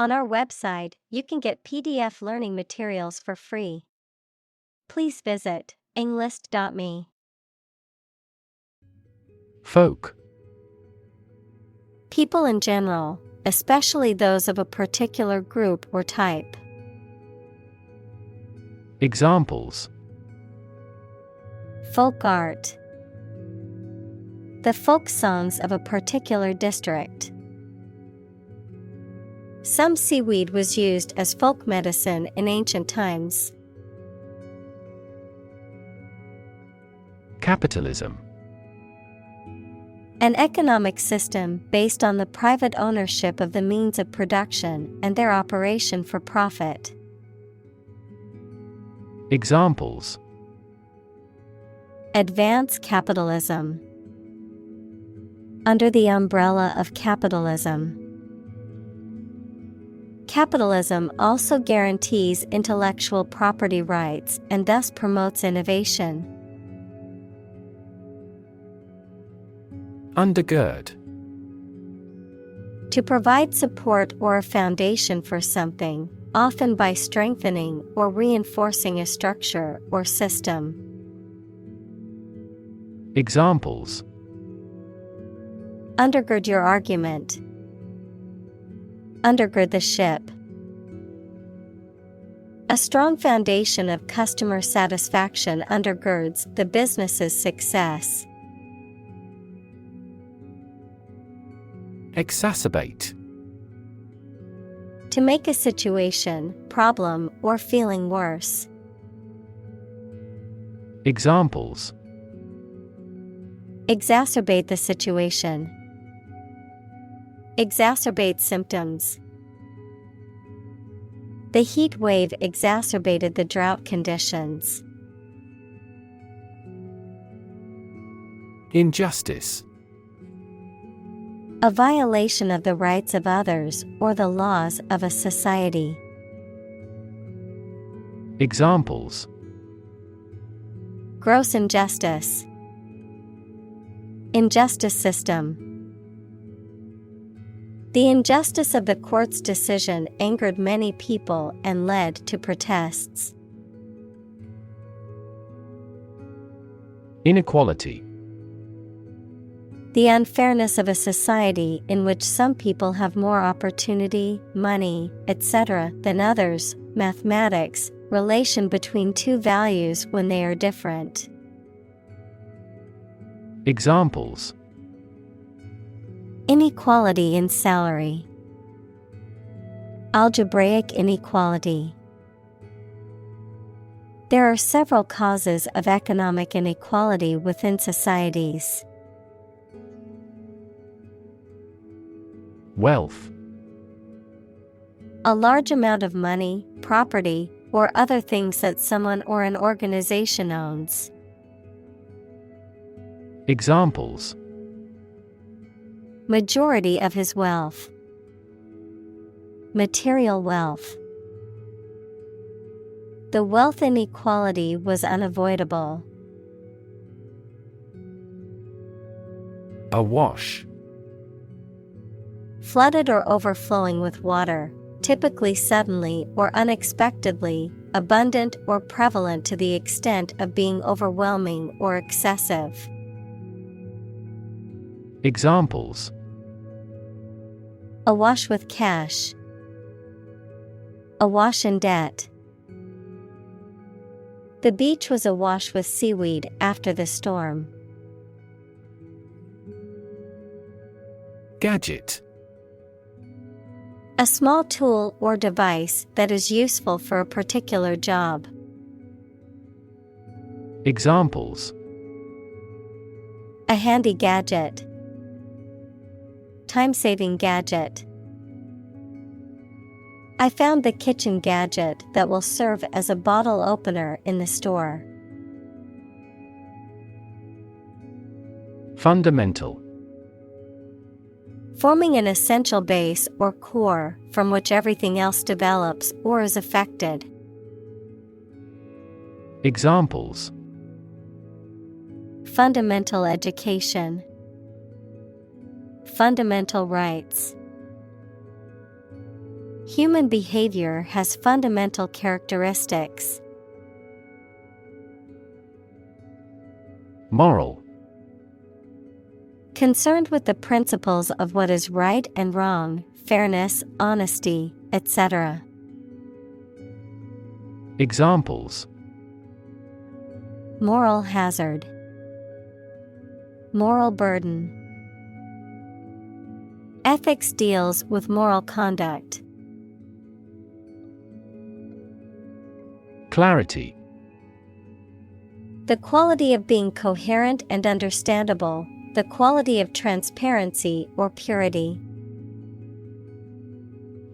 On our website, you can get PDF learning materials for free. Please visit englist.me. Folk. People in general, especially those of a particular group or type. Examples: Folk art. The folk songs of a particular district. Some seaweed was used as folk medicine in ancient times. Capitalism. An economic system based on the private ownership of the means of production and their operation for profit. Examples: Advance capitalism. Under the umbrella of capitalism. Capitalism also guarantees intellectual property rights and thus promotes innovation. Undergird. To provide support or a foundation for something, often by strengthening or reinforcing a structure or system. Examples: Undergird your argument. Undergird the ship. A strong foundation of customer satisfaction undergirds the business's success. Exacerbate. To make a situation, problem, or feeling worse. Examples: Exacerbate the situation. Exacerbate symptoms. The heat wave exacerbated the drought conditions. Injustice. A violation of the rights of others or the laws of a society. Examples: Gross injustice. Injustice system. The injustice of the court's decision angered many people and led to protests. Inequality. The unfairness of a society in which some people have more opportunity, money, etc. than others. Mathematics, relation between two values when they are different. Examples: Inequality in salary. Algebraic inequality. There are several causes of economic inequality within societies. Wealth. A large amount of money, property, or other things that someone or an organization owns. Examples: Majority of his wealth. Material wealth. The wealth inequality was unavoidable. Awash. Flooded or overflowing with water, typically suddenly or unexpectedly, abundant or prevalent to the extent of being overwhelming or excessive. Examples: Awash with cash. Awash in debt. The beach was awash with seaweed after the storm. Gadget. A small tool or device that is useful for a particular job. Examples: A handy gadget. Time-saving gadget. I found the kitchen gadget that will serve as a bottle opener in the store. Fundamental. Forming an essential base or core from which everything else develops or is affected. Examples: Fundamental education. Fundamental rights. Human behavior has fundamental characteristics. Moral. Concerned with the principles of what is right and wrong, fairness, honesty, etc. Examples: Moral hazard, moral burden. Ethics deals with moral conduct. Clarity. The quality of being coherent and understandable, the quality of transparency or purity.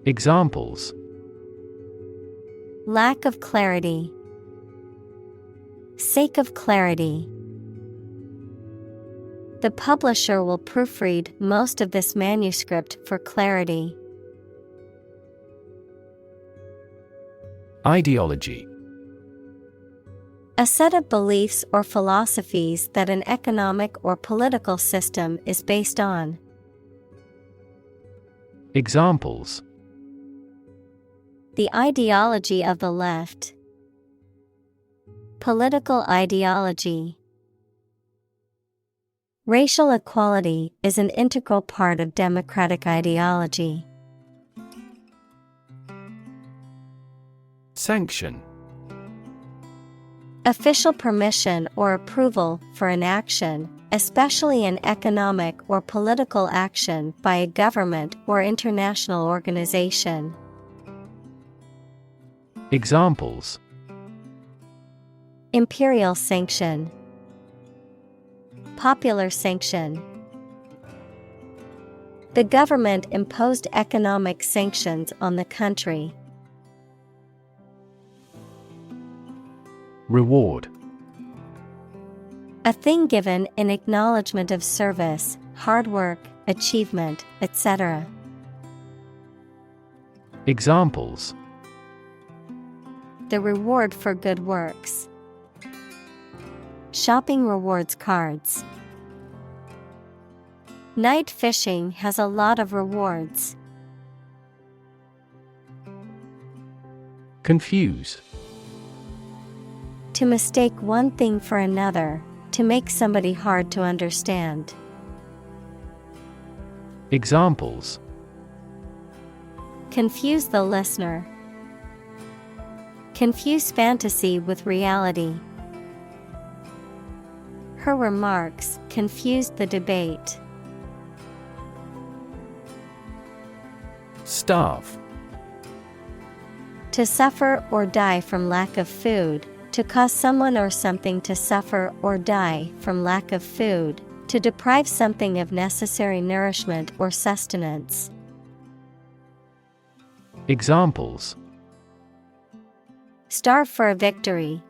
Examples: Lack of clarity, sake of clarity. The publisher will proofread most of this manuscript for clarity. Ideology. A set of beliefs or philosophies that an economic or political system is based on. Examples: The ideology of the left. Political ideology. Racial equality is an integral part of democratic ideology. Sanction. Official permission or approval for an action, especially an economic or political action by a government or international organization. Examples: Imperial sanction, popular sanction. The government imposed economic sanctions on the country. Reward. A thing given in acknowledgement of service, hard work, achievement, etc. Examples: The reward for good works. Shopping rewards cards. Night fishing has a lot of rewards. Confuse. To mistake one thing for another, to make somebody hard to understand. Examples: Confuse the listener. Confuse fantasy with reality. Her remarks confused the debate. Starve. To suffer or die from lack of food, to cause someone or something to suffer or die from lack of food, to deprive something of necessary nourishment or sustenance. Examples: Starve for a victory.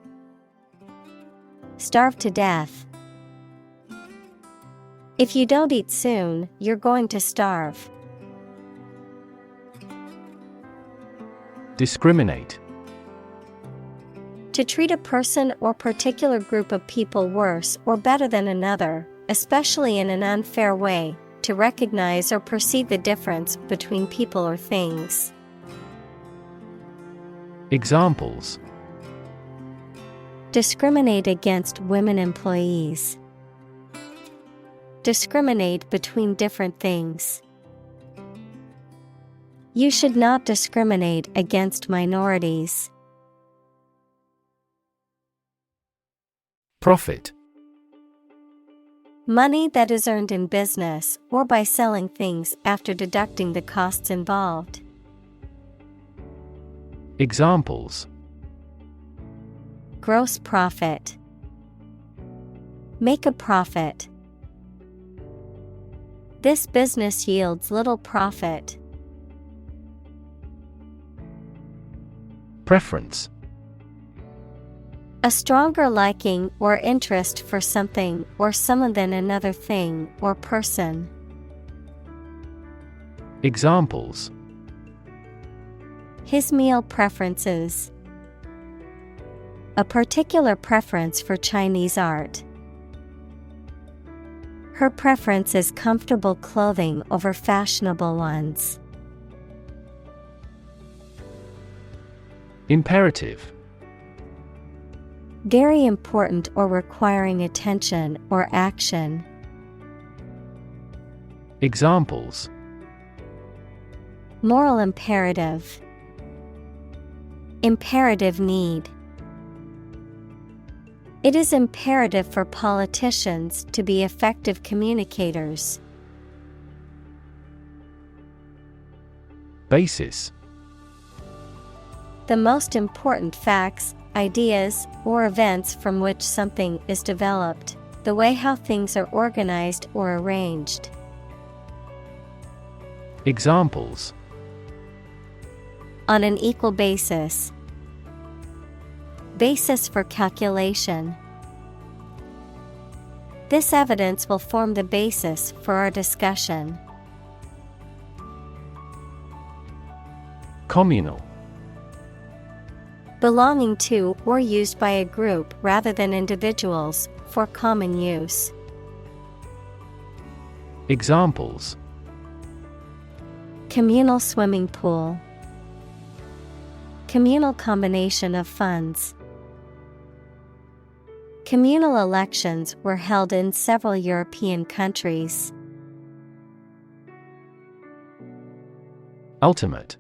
Starve to death. If you don't eat soon, you're going to starve. Discriminate. To treat a person or particular group of people worse or better than another, especially in an unfair way, to recognize or perceive the difference between people or things. Examples: Discriminate against women employees. Discriminate between different things. You should not discriminate against minorities. Profit. Money that is earned in business or by selling things after deducting the costs involved. Examples: Gross profit. Make a profit. This business yields little profit. Preference. A stronger liking or interest for something or someone than another thing or person. Examples: His meal preferences. A particular preference for Chinese art. Her preference is comfortable clothing over fashionable ones. Imperative. Very important or requiring attention or action. Examples: Moral imperative. Imperative need. It is imperative for politicians to be effective communicators. Basis. The most important facts, ideas, or events from which something is developed, the way how things are organized or arranged. Examples: On an equal basis. Basis for calculation. This evidence will form the basis for our discussion. Communal. Belonging to or used by a group rather than individuals, for common use. Examples: Communal swimming pool. Communal combination of funds. Communal elections were held in several European countries. Ultimate.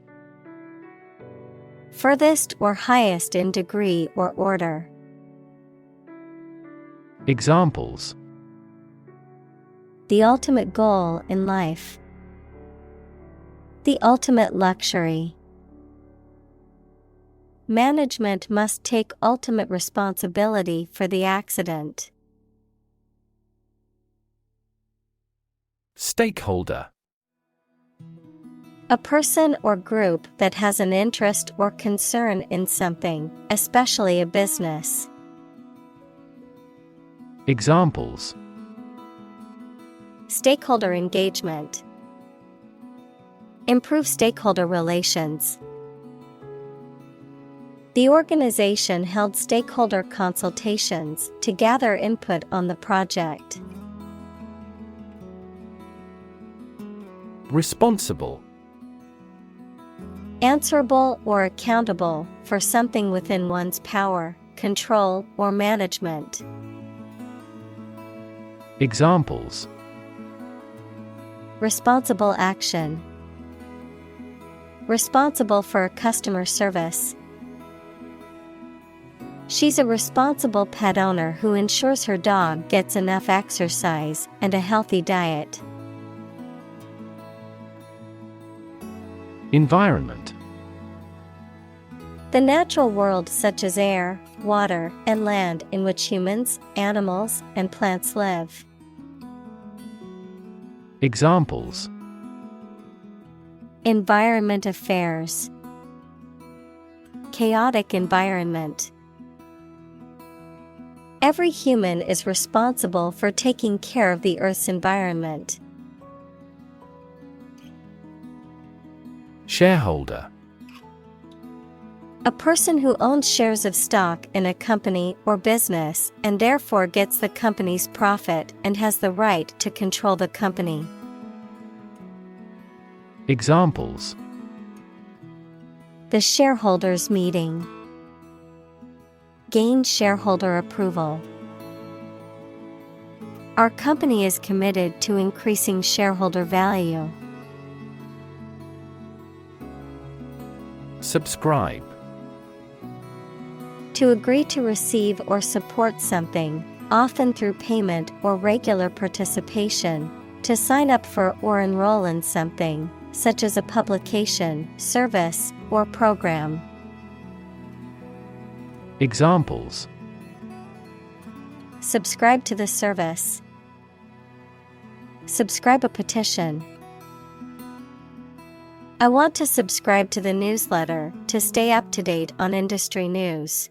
Furthest or highest in degree or order. Examples: The ultimate goal in life. The ultimate luxury. Management must take ultimate responsibility for the accident. Stakeholder. A person or group that has an interest or concern in something, especially a business. Examples: Stakeholder engagement. Improve stakeholder relations. The organization held stakeholder consultations to gather input on the project. Responsible. Answerable or accountable for something within one's power, control, or management. Examples: Responsible action. Responsible for customer service. She's a responsible pet owner who ensures her dog gets enough exercise and a healthy diet. Environment. The natural world such as air, water, and land in which humans, animals, and plants live. Examples: Environment affairs. Chaotic environment. Every human is responsible for taking care of the Earth's environment. Shareholder. A person who owns shares of stock in a company or business and therefore gets the company's profit and has the right to control the company. Examples: The shareholders' meeting. Gain shareholder approval. Our company is committed to increasing shareholder value. Subscribe. To agree to receive or support something, often through payment or regular participation. To sign up for or enroll in something, such as a publication, service, or program. Examples: Subscribe to the service. Subscribe a petition. I want to subscribe to the newsletter to stay up to date on industry news.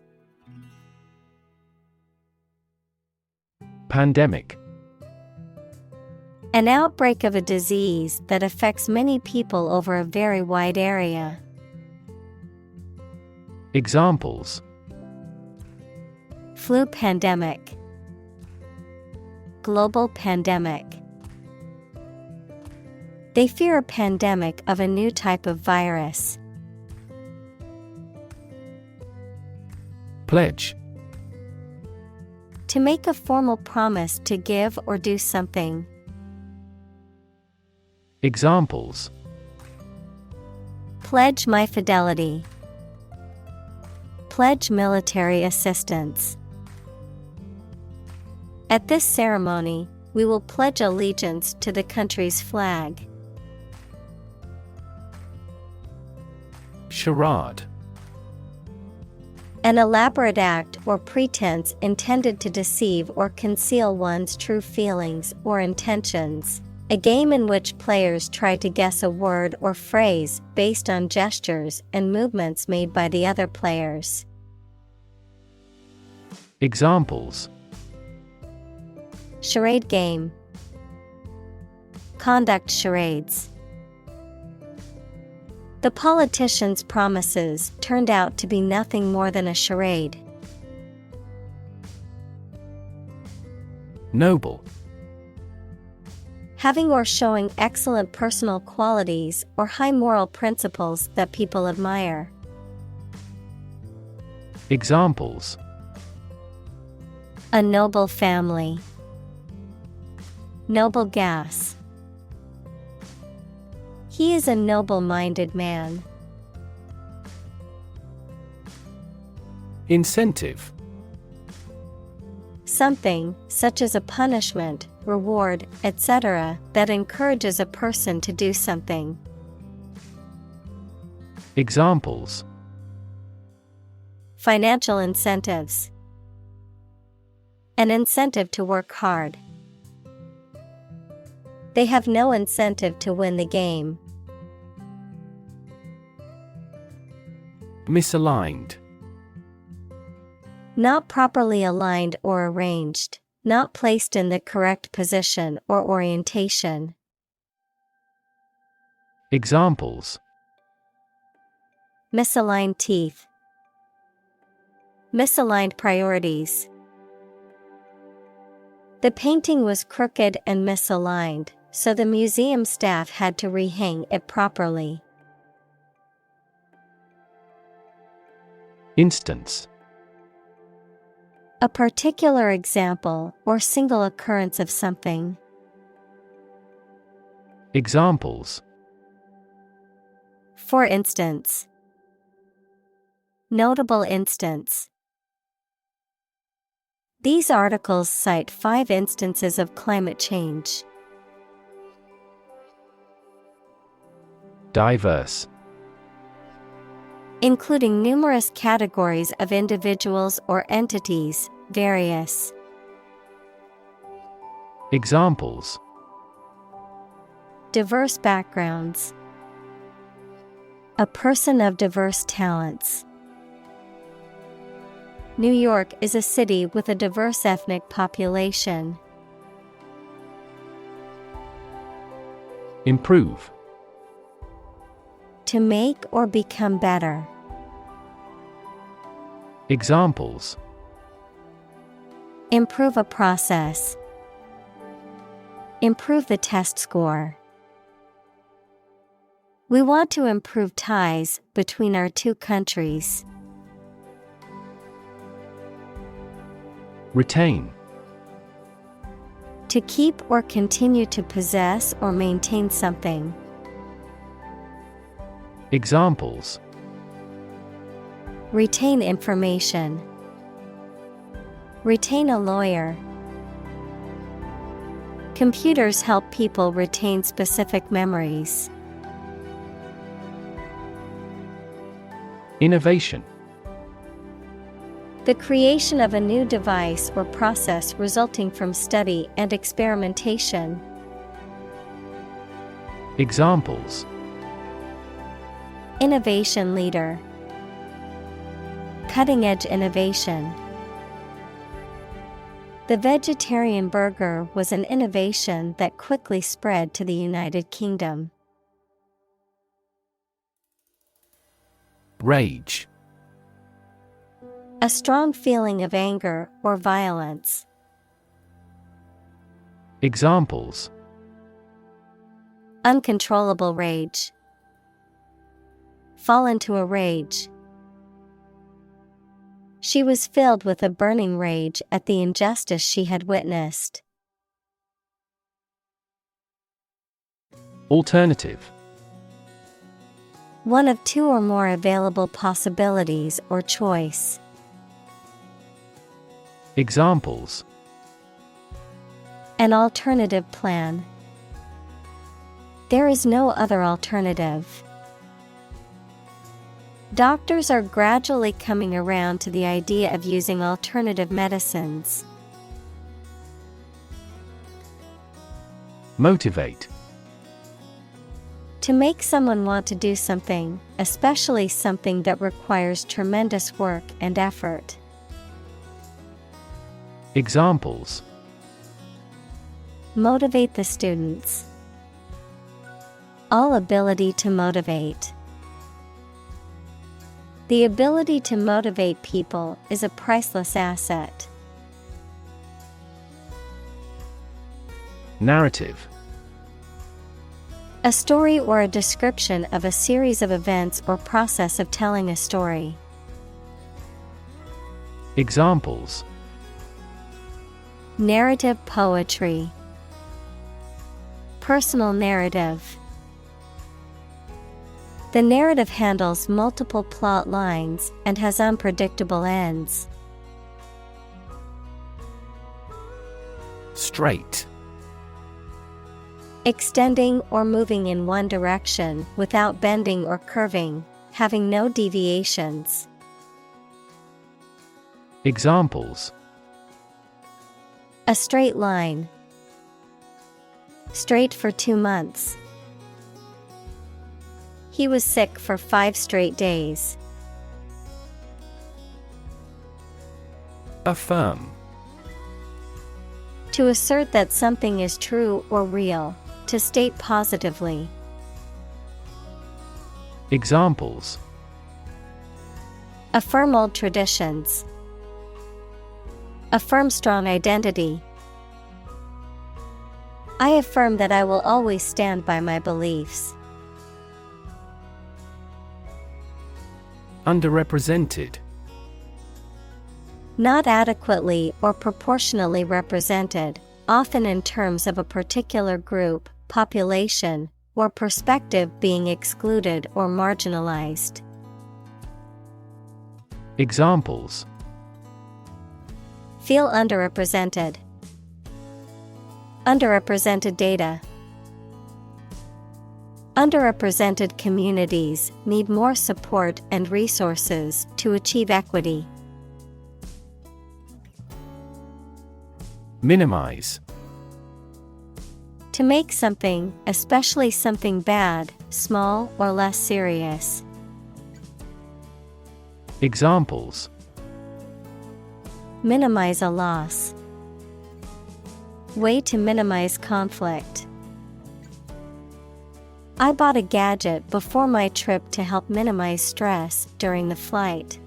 Pandemic. An outbreak of a disease that affects many people over a very wide area. Examples: Flu pandemic. Global pandemic. They fear a pandemic of a new type of virus. Pledge. To make a formal promise to give or do something. Examples: Pledge my fidelity. Pledge military assistance. At this ceremony, we will pledge allegiance to the country's flag. Charade. An elaborate act or pretense intended to deceive or conceal one's true feelings or intentions. A game in which players try to guess a word or phrase based on gestures and movements made by the other players. Examples: Charade game. Conduct charades. The politician's promises turned out to be nothing more than a charade. Noble. Having or showing excellent personal qualities or high moral principles that people admire. Examples: A noble family. Noble gas. He is a noble-minded man. Incentive. Something, such as a punishment, reward, etc., that encourages a person to do something. Examples: Financial incentives. An incentive to work hard. They have no incentive to win the game. Misaligned. Not properly aligned or arranged, not placed in the correct position or orientation. Examples: Misaligned teeth. Misaligned priorities. The painting was crooked and misaligned, so the museum staff had to rehang it properly. Instance. A particular example or single occurrence of something. Examples: For instance. Notable instance. These articles cite 5 instances of climate change. Diverse. Including numerous categories of individuals or entities, various. Examples: Diverse backgrounds. A person of diverse talents. New York is a city with a diverse ethnic population. Improve. To make or become better. Examples: Improve a process. Improve the test score. We want to improve ties between our two countries. Retain. To keep or continue to possess or maintain something. Examples: Retain information. Retain a lawyer. Computers help people retain specific memories. Innovation. The creation of a new device or process resulting from study and experimentation. Examples: Innovation leader. Cutting-edge innovation. The vegetarian burger was an innovation that quickly spread to the United Kingdom. Rage. A strong feeling of anger or violence. Examples: Uncontrollable rage. Fall into a rage. She was filled with a burning rage at the injustice she had witnessed. Alternative. One of two or more available possibilities or choice. Examples. An alternative plan. There is no other alternative. Doctors are gradually coming around to the idea of using alternative medicines. Motivate. To make someone want to do something, especially something that requires tremendous work and effort. Examples. Motivate the students. All ability to motivate. The ability to motivate people is a priceless asset. Narrative. A story or a description of a series of events or process of telling a story. Examples. Narrative poetry. Personal narrative. The narrative handles multiple plot lines and has unpredictable ends. Straight. Extending or moving in one direction without bending or curving, having no deviations. Examples. A straight line. Straight for 2 months. He was sick for 5 straight days. Affirm. To assert that something is true or real. To state positively. Examples. Affirm old traditions. Affirm strong identity. I affirm that I will always stand by my beliefs. Underrepresented. Not adequately or proportionally represented, often in terms of a particular group, population, or perspective being excluded or marginalized. Examples. Feel underrepresented. Underrepresented data. Underrepresented communities need more support and resources to achieve equity. Minimize. To make something, especially something bad, small or less serious. Examples. Minimize a loss. Way to minimize conflict. I bought a gadget before my trip to help minimize stress during the flight.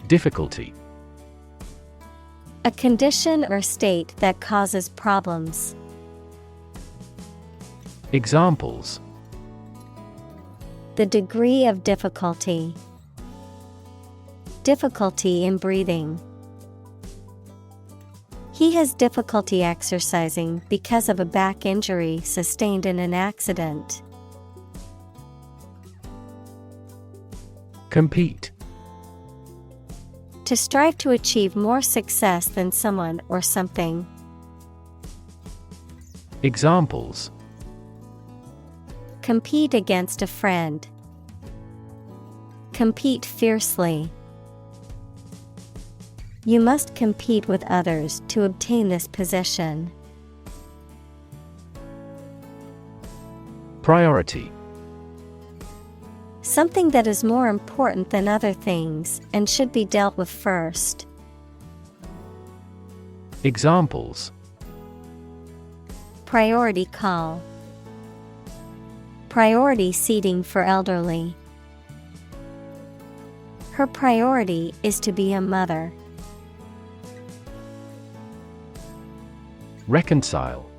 Difficulty. A condition or state that causes problems. Examples. The degree of difficulty. Difficulty in breathing. He has difficulty exercising because of a back injury sustained in an accident. Compete. To strive to achieve more success than someone or something. Examples. Compete against a friend. Compete fiercely. You must compete with others to obtain this position. Priority. Something that is more important than other things and should be dealt with first. Examples. Priority call. Priority seating for elderly. Her priority is to be a mother. Reconcile.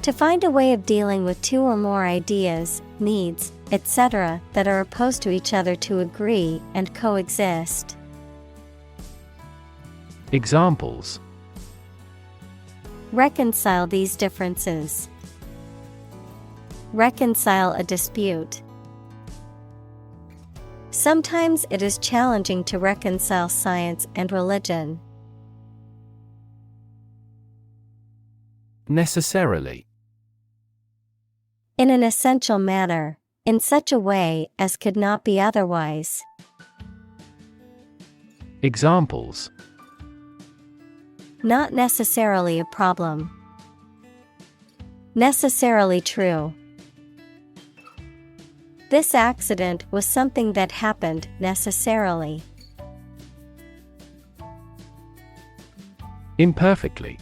To find a way of dealing with two or more ideas, needs, etc. that are opposed to each other to agree and coexist. Examples: Reconcile these differences. Reconcile a dispute. Sometimes it is challenging to reconcile science and religion. Necessarily. In an essential manner, in such a way as could not be otherwise. Examples: Not necessarily a problem. Necessarily true. This accident was something that happened necessarily. Imperfectly.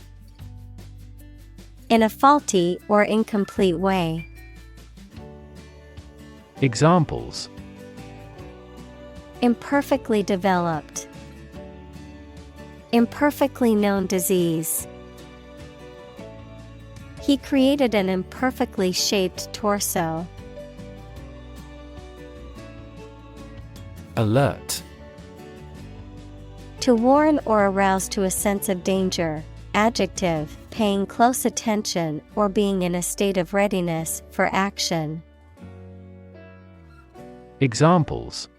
In a faulty or incomplete way. Examples: Imperfectly developed. Imperfectly known disease. He created an imperfectly shaped torso. Alert. To warn or arouse to a sense of danger. Adjective, paying close attention or being in a state of readiness for action. Examples: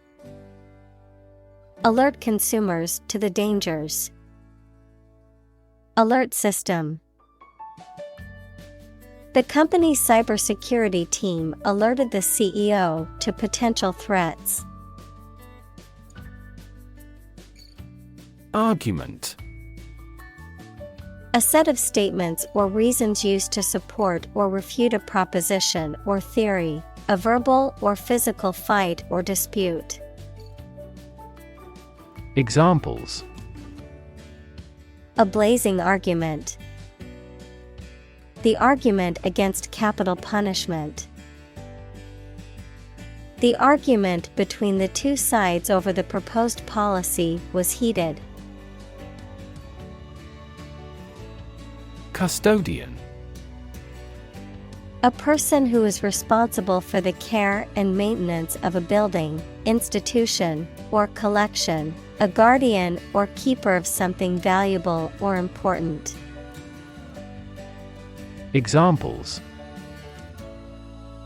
Alert consumers to the dangers. Alert system. The company's cybersecurity team alerted the CEO to potential threats. Argument. A set of statements or reasons used to support or refute a proposition or theory, a verbal or physical fight or dispute. Examples: A blazing argument. The argument against capital punishment. The argument between the two sides over the proposed policy was heated. Custodian. A person who is responsible for the care and maintenance of a building, institution, or collection, a guardian or keeper of something valuable or important. Examples: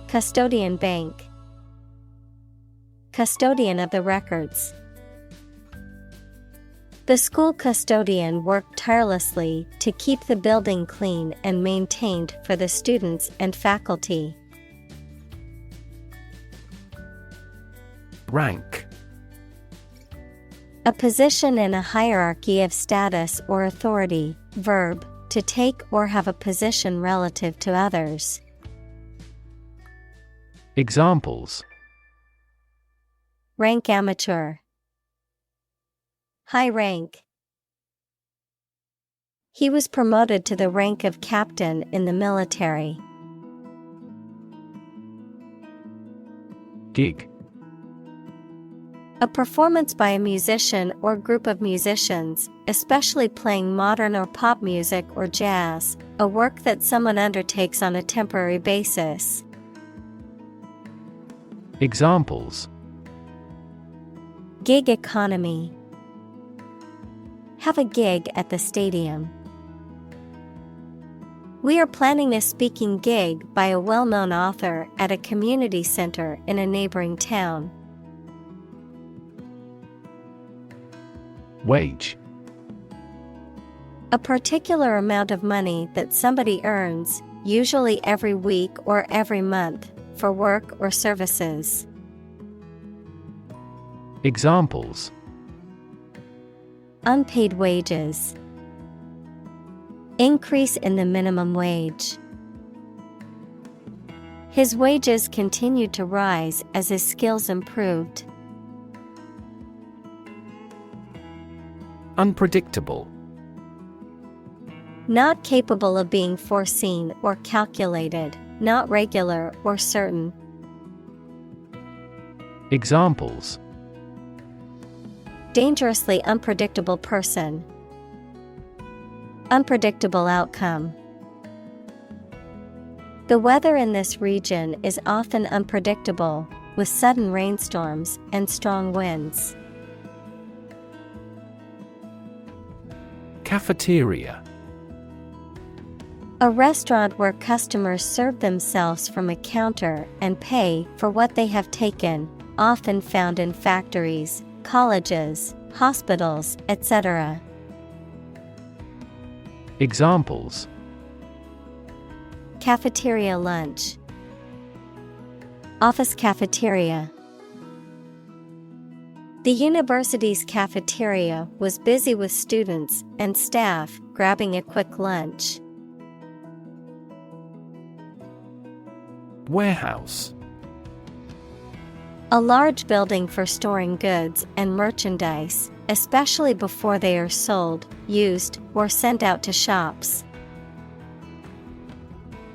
Custodian bank. Custodian of the records. The school custodian worked tirelessly to keep the building clean and maintained for the students and faculty. Rank. A position in a hierarchy of status or authority. Verb, to take or have a position relative to others. Examples: Rank amateur. High rank. He was promoted to the rank of captain in the military. Gig. A performance by a musician or group of musicians, especially playing modern or pop music or jazz, a work that someone undertakes on a temporary basis. Examples: Gig economy. Have a gig at the stadium. We are planning a speaking gig by a well-known author at a community center in a neighboring town. Wage. A particular amount of money that somebody earns, usually every week or every month, for work or services. Examples: Unpaid wages. Increase in the minimum wage. His wages continued to rise as his skills improved. Unpredictable. Not capable of being foreseen or calculated, not regular or certain. Examples: Dangerously unpredictable person. Unpredictable outcome. The weather in this region is often unpredictable, with sudden rainstorms and strong winds. Cafeteria. A restaurant where customers serve themselves from a counter and pay for what they have taken, often found in factories, colleges, hospitals, etc. Examples: cafeteria lunch, office cafeteria. The university's cafeteria was busy with students and staff grabbing a quick lunch. Warehouse. A large building for storing goods and merchandise, especially before they are sold, used, or sent out to shops.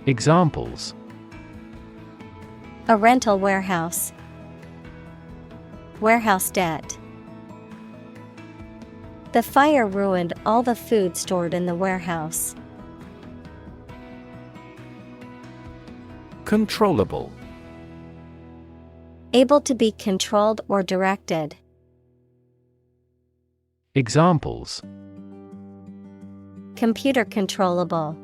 Examples: a rental warehouse, warehouse debt. The fire ruined all the food stored in the warehouse. Controllable. Able to be controlled or directed. Examples: computer controllable,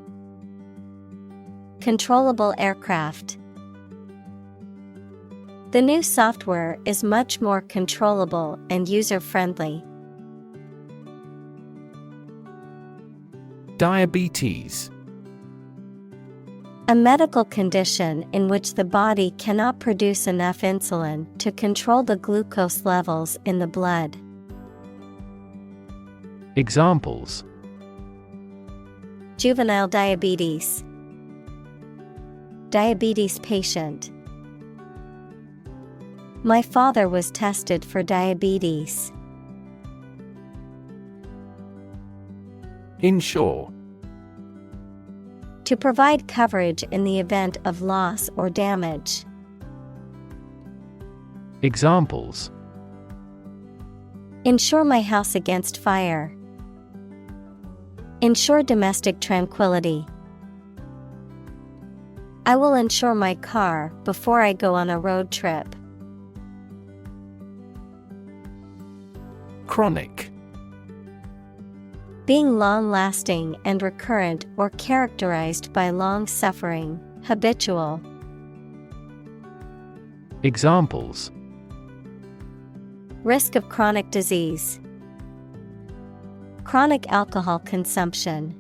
controllable aircraft. The new software is much more controllable and user-friendly. Diabetes. A medical condition in which the body cannot produce enough insulin to control the glucose levels in the blood. Examples: juvenile diabetes, diabetes patient. My father was tested for diabetes. Insure. To provide coverage in the event of loss or damage. Examples: insure my house against fire. Ensure domestic tranquility. I will insure my car before I go on a road trip. Chronic. Being long-lasting and recurrent or characterized by long suffering, habitual. Examples: risk of chronic disease. Chronic alcohol consumption.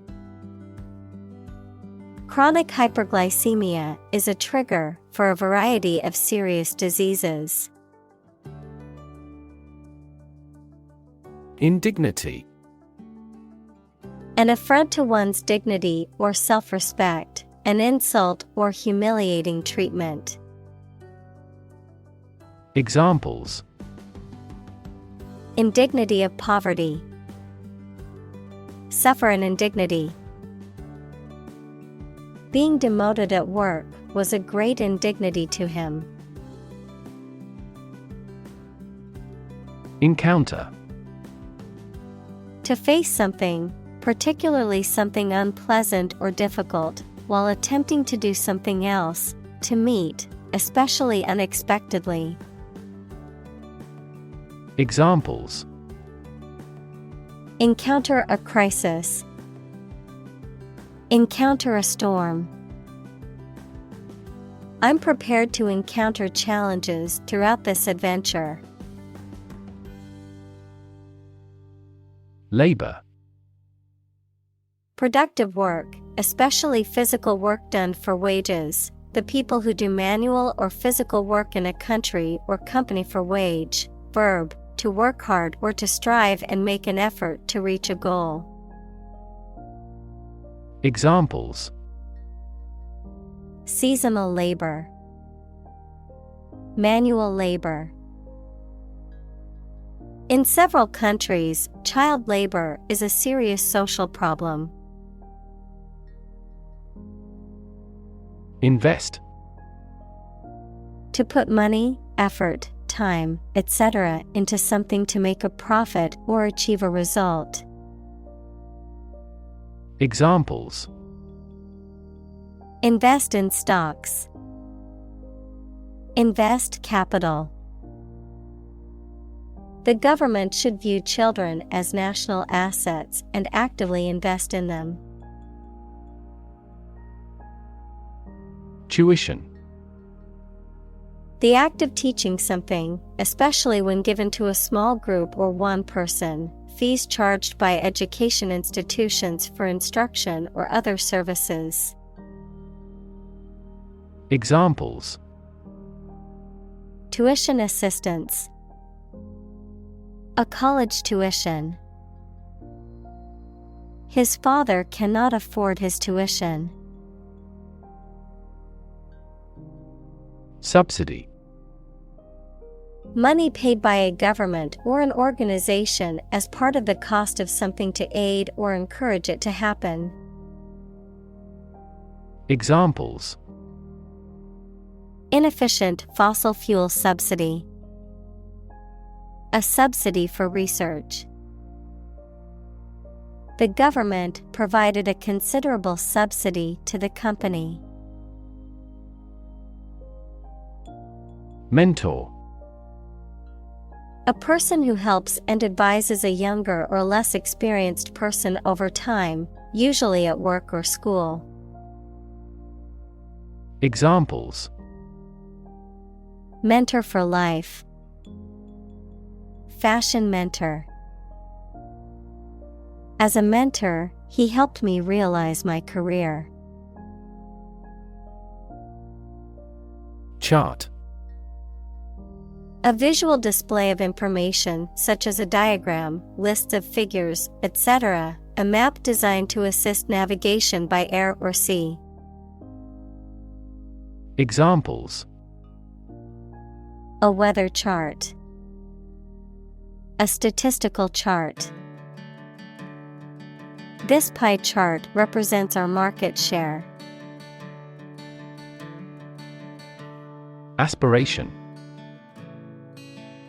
Chronic hyperglycemia is a trigger for a variety of serious diseases. Indignity. An affront to one's dignity or self-respect, an insult or humiliating treatment. Examples: indignity of poverty. Suffer an indignity. Being demoted at work was a great indignity to him. Encounter. To face something, particularly something unpleasant or difficult, while attempting to do something else, to meet, especially unexpectedly. Examples: encounter a crisis. Encounter a storm. I'm prepared to encounter challenges throughout this adventure. Labor. Productive work, especially physical work done for wages, the people who do manual or physical work in a country or company for wage. Verb, to work hard or to strive and make an effort to reach a goal. Examples: seasonal labor. Manual labor. In several countries, child labor is a serious social problem. Invest. To put money, effort, time, etc. into something to make a profit or achieve a result. Examples: Invest in stocks. Invest capital. The government should view children as national assets and actively invest in them. Tuition. The act of teaching something, especially when given to a small group or one person, fees charged by education institutions for instruction or other services. Examples: tuition assistance, a college tuition. His father cannot afford his tuition. Subsidy. Money paid by a government or an organization as part of the cost of something to aid or encourage it to happen. Examples: inefficient fossil fuel subsidy, a subsidy for research. The government provided a considerable subsidy to the company. Mentor. A person who helps and advises a younger or less experienced person over time, usually at work or school. Examples: mentor for life, fashion mentor. As a mentor, he helped me realize my career. Chart. A visual display of information such as a diagram, lists of figures, etc., a map designed to assist navigation by air or sea. Examples: a weather chart, a statistical chart. This pie chart represents our market share. Aspiration.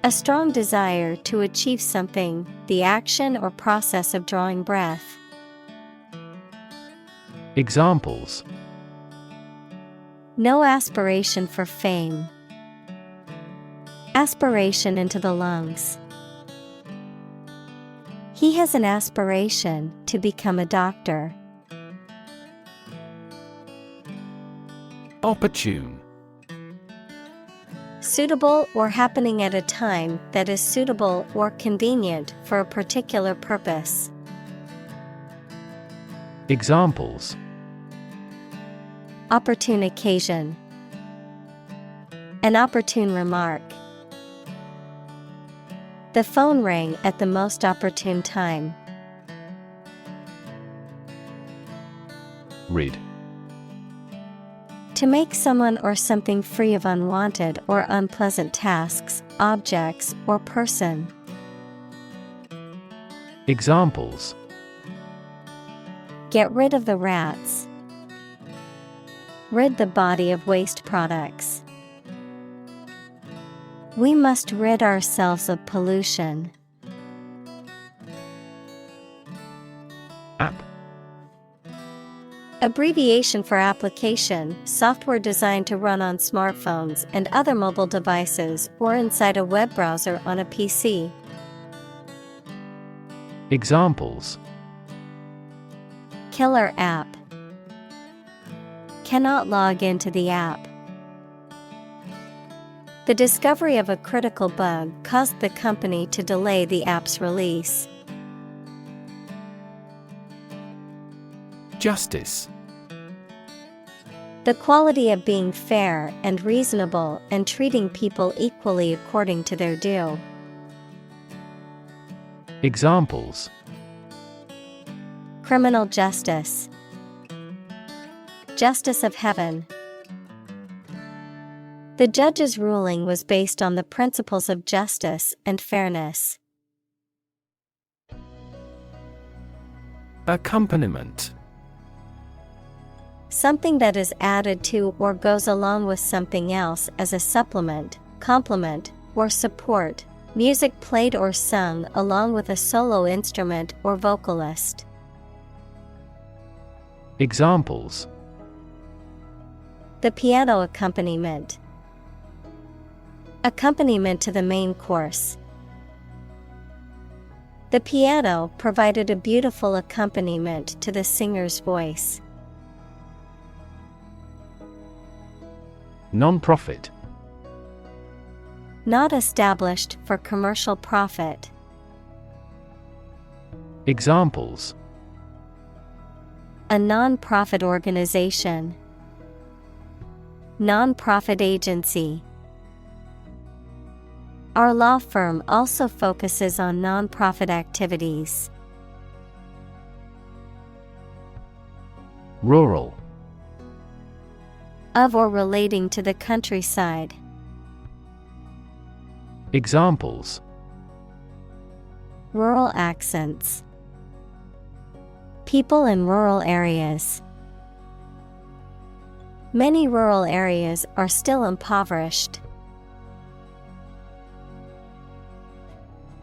A strong desire to achieve something, the action or process of drawing breath. Examples: no aspiration for fame, aspiration into the lungs. He has an aspiration to become a doctor. Opportune. Suitable or happening at a time that is suitable or convenient for a particular purpose. Examples: opportune occasion, an opportune remark. The phone rang at the most opportune time. Rid. To make someone or something free of unwanted or unpleasant tasks, objects, or person. Examples: get rid of the rats. Rid the body of waste products. We must rid ourselves of pollution. App. Abbreviation for application, software designed to run on smartphones and other mobile devices or inside a web browser on a PC. Examples: killer app. Cannot log into the app. The discovery of a critical bug caused the company to delay the app's release. Justice. The quality of being fair and reasonable and treating people equally according to their due. Examples: criminal justice. Justice of heaven. The judge's ruling was based on the principles of justice and fairness. Accompaniment. Something that is added to or goes along with something else as a supplement, complement, or support. Music played or sung along with a solo instrument or vocalist. Examples: The piano accompaniment. Accompaniment to the main course. The piano provided a beautiful accompaniment to the singer's voice. Non-profit. Not established for commercial profit. Examples: a non-profit organization, non-profit agency. Our law firm also focuses on non-profit activities. Rural. Of or relating to the countryside. Examples: rural accents. People in rural areas. Many rural areas are still impoverished.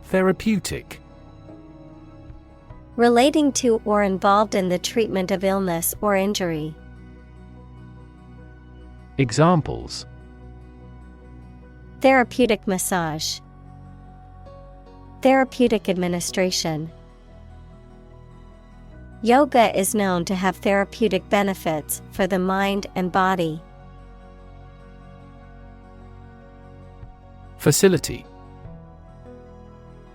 Therapeutic. Relating to or involved in the treatment of illness or injury. Examples: therapeutic massage. Therapeutic administration. Yoga is known to have therapeutic benefits for the mind and body. Facility.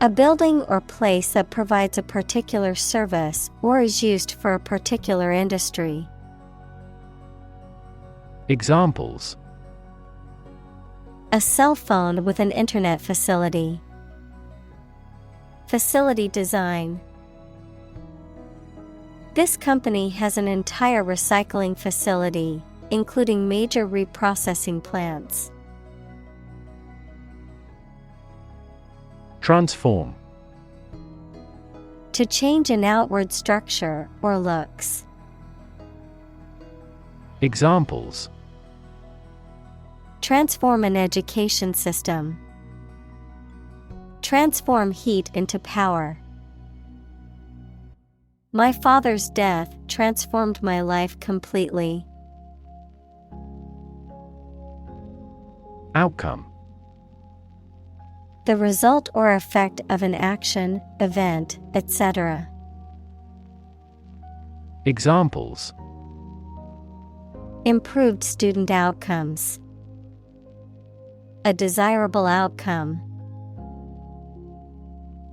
A building or place that provides a particular service or is used for a particular industry. Examples: a cell phone with an internet facility. Facility design. This company has an entire recycling facility, including major reprocessing plants. Transform. To change an outward structure or looks. Examples: transform an education system. Transform heat into power. My father's death transformed my life completely. Outcome. The result or effect of an action, event, etc. Examples: improved student outcomes. A desirable outcome.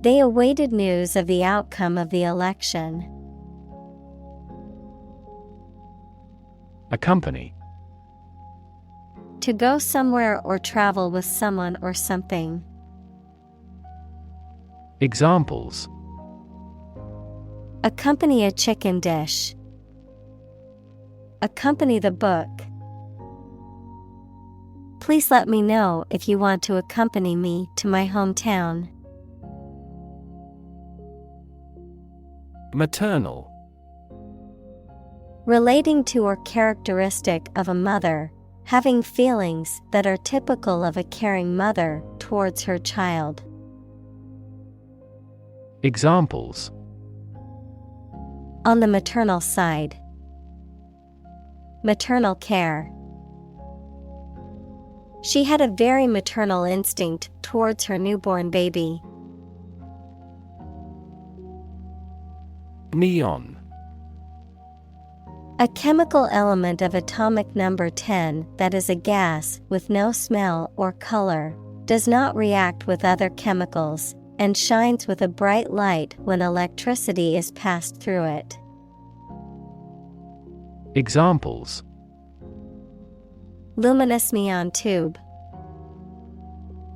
They awaited news of the outcome of the election. Accompany. To go somewhere or travel with someone or something. Examples: accompany a chicken dish. Accompany the book. Please let me know if you want to accompany me to my hometown. Maternal. Relating to or characteristic of a mother, having feelings that are typical of a caring mother towards her child. Examples: on the maternal side. Maternal care. She had a very maternal instinct towards her newborn baby. Neon. A chemical element of atomic number 10 that is a gas with no smell or color, does not react with other chemicals, and shines with a bright light when electricity is passed through it. Examples: luminous neon tube.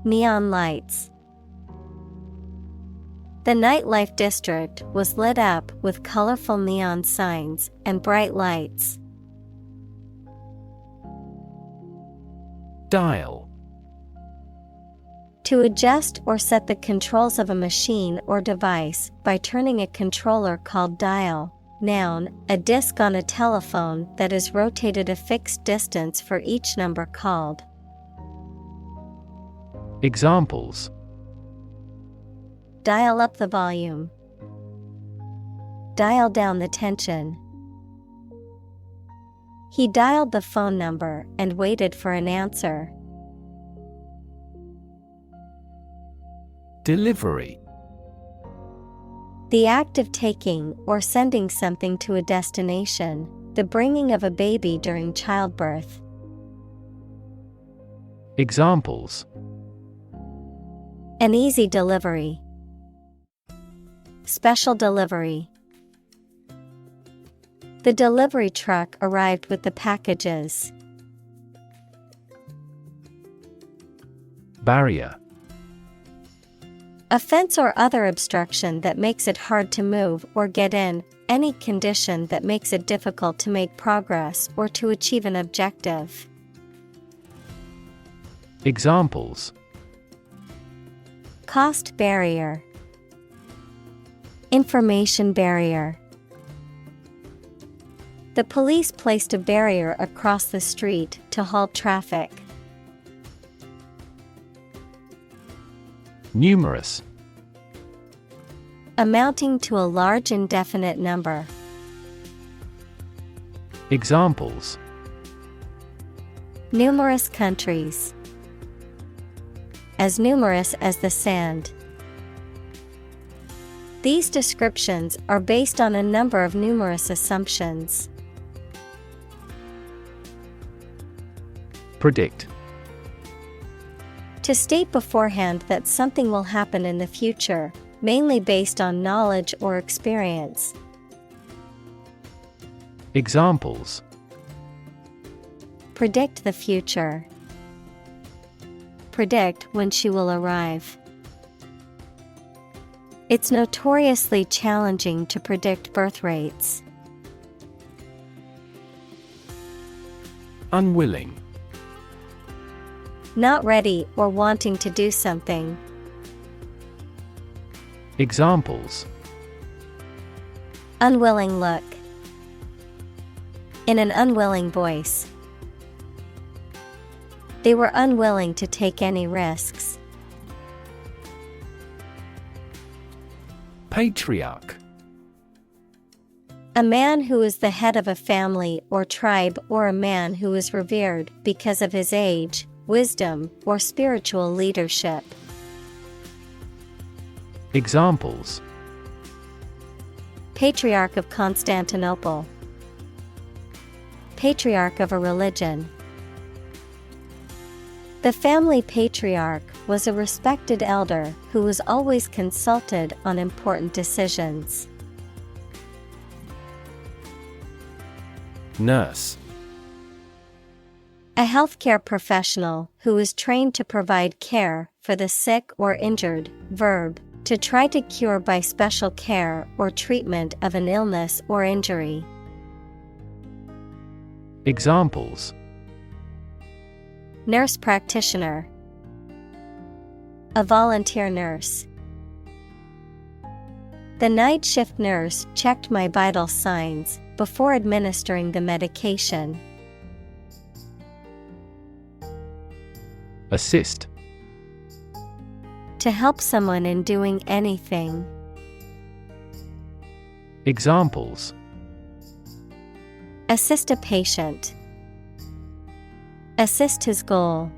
Neon lights. The nightlife district was lit up with colorful neon signs and bright lights. Dial. To adjust or set the controls of a machine or device by turning a controller called dial. Noun, a disc on a telephone that is rotated a fixed distance for each number called. Examples: dial up the volume. Dial down the tension. He dialed the phone number and waited for an answer. Delivery. The act of taking or sending something to a destination, the bringing of a baby during childbirth. Examples: An easy delivery. Special delivery. The delivery truck arrived with the packages. Barrier. A fence or other obstruction that makes it hard to move or get in, any condition that makes it difficult to make progress or to achieve an objective. Examples: Cost barrier. Information barrier. The police placed a barrier across the street to halt traffic. Numerous. Amounting to a large indefinite number. Examples: Numerous countries. As numerous as the sand. These descriptions are based on a number of numerous assumptions. Predict. To state beforehand that something will happen in the future, mainly based on knowledge or experience. Examples: Predict the future. Predict when she will arrive. It's notoriously challenging to predict birth rates. Unwilling. Not ready or wanting to do something. Examples: Unwilling look. In an unwilling voice. They were unwilling to take any risks. Patriarch. A man who is the head of a family or tribe, or a man who is revered because of his age, wisdom, or spiritual leadership. Examples: Patriarch of Constantinople. Patriarch of a religion. The family patriarch was a respected elder who was always consulted on important decisions. Nurse. A healthcare professional who is trained to provide care for the sick or injured. Verb, to try to cure by special care or treatment of an illness or injury. Examples: Nurse practitioner. A volunteer nurse. The night shift nurse checked my vital signs before administering the medication. Assist. To help someone in doing anything. Examples: Assist a patient. Assist his goal.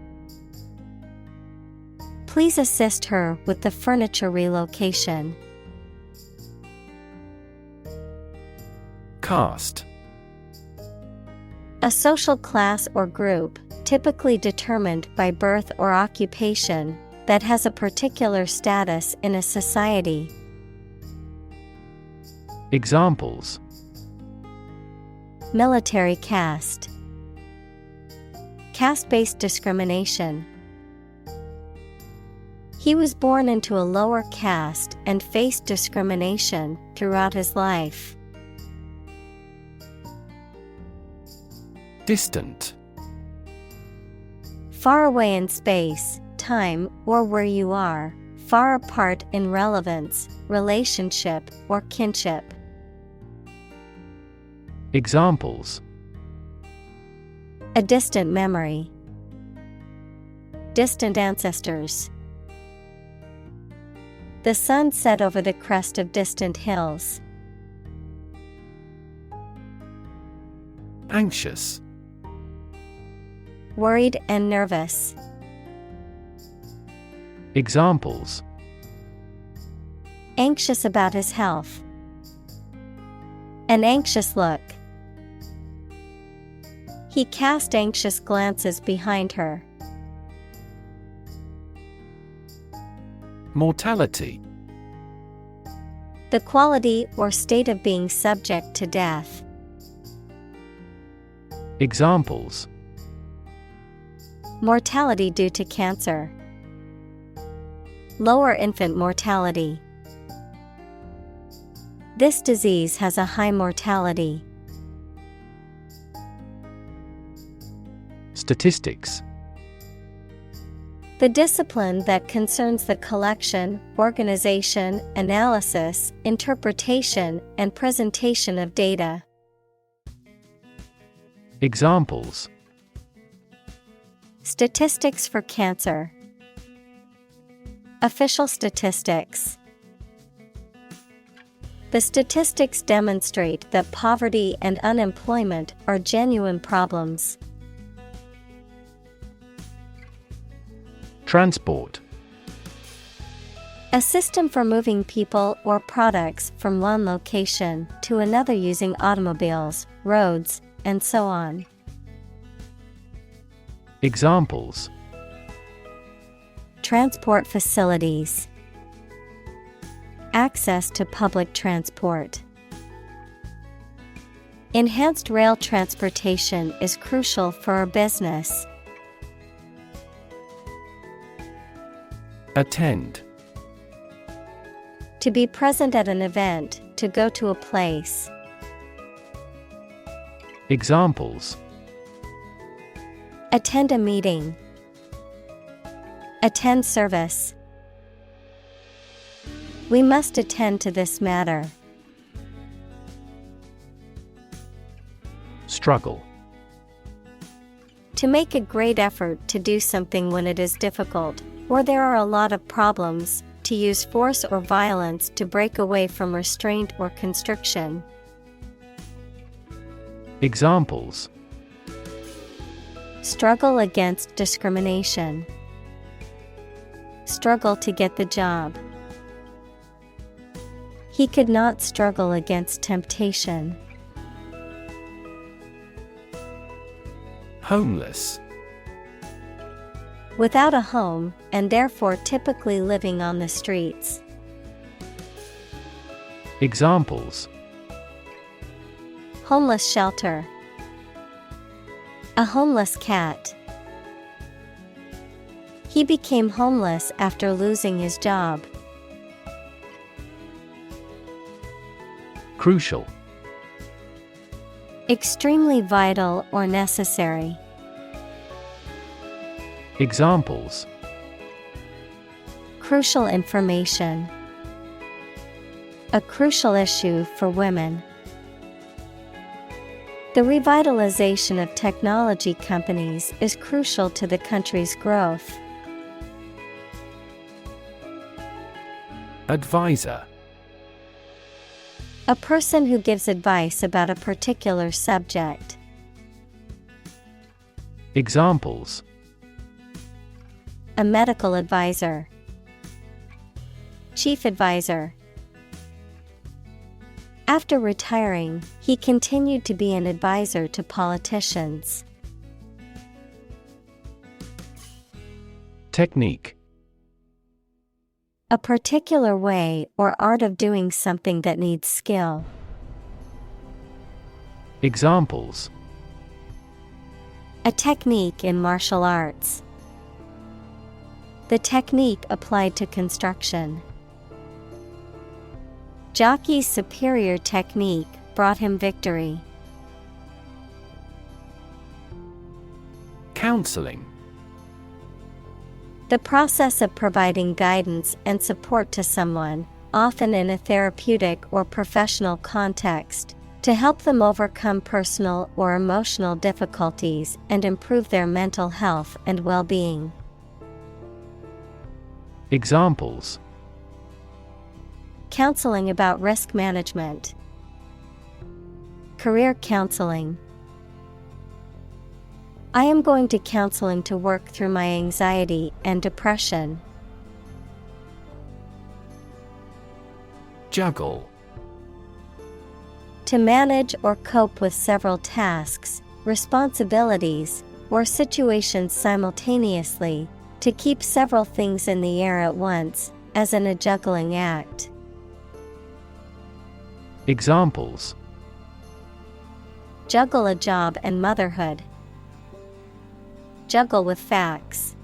Please assist her with the furniture relocation. Caste. A social class or group, typically determined by birth or occupation, that has a particular status in a society. Examples: Military caste. Caste-based discrimination. He was born into a lower caste and faced discrimination throughout his life. Distant. Far away in space, time, or where you are, far apart in relevance, relationship, or kinship. Examples: A distant memory. Distant ancestors. The sun set over the crest of distant hills. Anxious. Worried and nervous. Examples: Anxious about his health. An anxious look. He cast anxious glances behind her. Mortality. The quality or state of being subject to death. Examples: Mortality due to cancer. Lower infant mortality. This disease has a high mortality. Statistics. The discipline that concerns the collection, organization, analysis, interpretation, and presentation of data. Examples: Statistics for cancer. Official statistics. The statistics demonstrate that poverty and unemployment are genuine problems. Transport. A system for moving people or products from one location to another using automobiles, roads, and so on. Examples: Transport facilities. Access to public transport. Enhanced rail transportation is crucial for our business. Attend. To be present at an event, to go to a place. Examples: Attend a meeting. Attend service. We must attend to this matter. Struggle. To make a great effort to do something when it is difficult, or there are a lot of problems, to use force or violence to break away from restraint or constriction. Examples: Struggle against discrimination. Struggle to get the job. He could not struggle against temptation. Homeless. Without a home, and therefore typically living on the streets. Examples: Homeless shelter. A homeless cat. He became homeless after losing his job. Crucial. Extremely vital or necessary. Examples: Crucial information. A crucial issue for women. The revitalization of technology companies is crucial to the country's growth. Advisor. A person who gives advice about a particular subject. Examples: A medical advisor. Chief advisor. After retiring, he continued to be an advisor to politicians. Technique. A particular way or art of doing something that needs skill. Examples: A technique in martial arts. The technique applied to construction. Jockey's superior technique brought him victory. Counseling. The process of providing guidance and support to someone, often in a therapeutic or professional context, to help them overcome personal or emotional difficulties and improve their mental health and well-being. Examples: Counseling about risk management. Career counseling. I am going to counseling to work through my anxiety and depression. Juggle. To manage or cope with several tasks, responsibilities, or situations simultaneously, to keep several things in the air at once, as in a juggling act. Examples: Juggle a job and motherhood. Juggle with facts.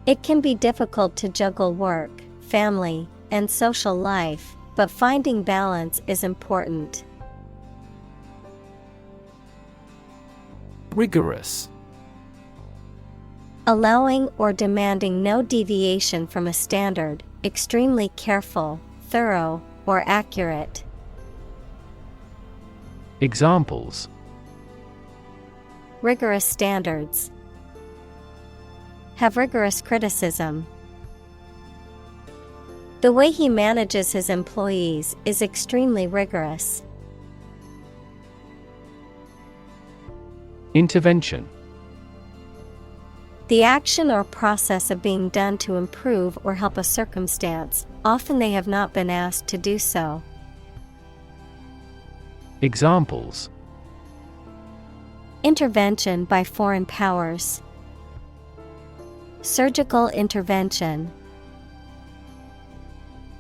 It can be difficult to juggle work, family, and social life, but finding balance is important. Rigorous. Allowing or demanding no deviation from a standard, extremely careful, thorough, or accurate. Examples: Rigorous standards. Have rigorous criticism. The way he manages his employees is extremely rigorous. Intervention. The action or process of being done to improve or help a circumstance, often they have not been asked to do so. Examples: Intervention by foreign powers. Surgical intervention.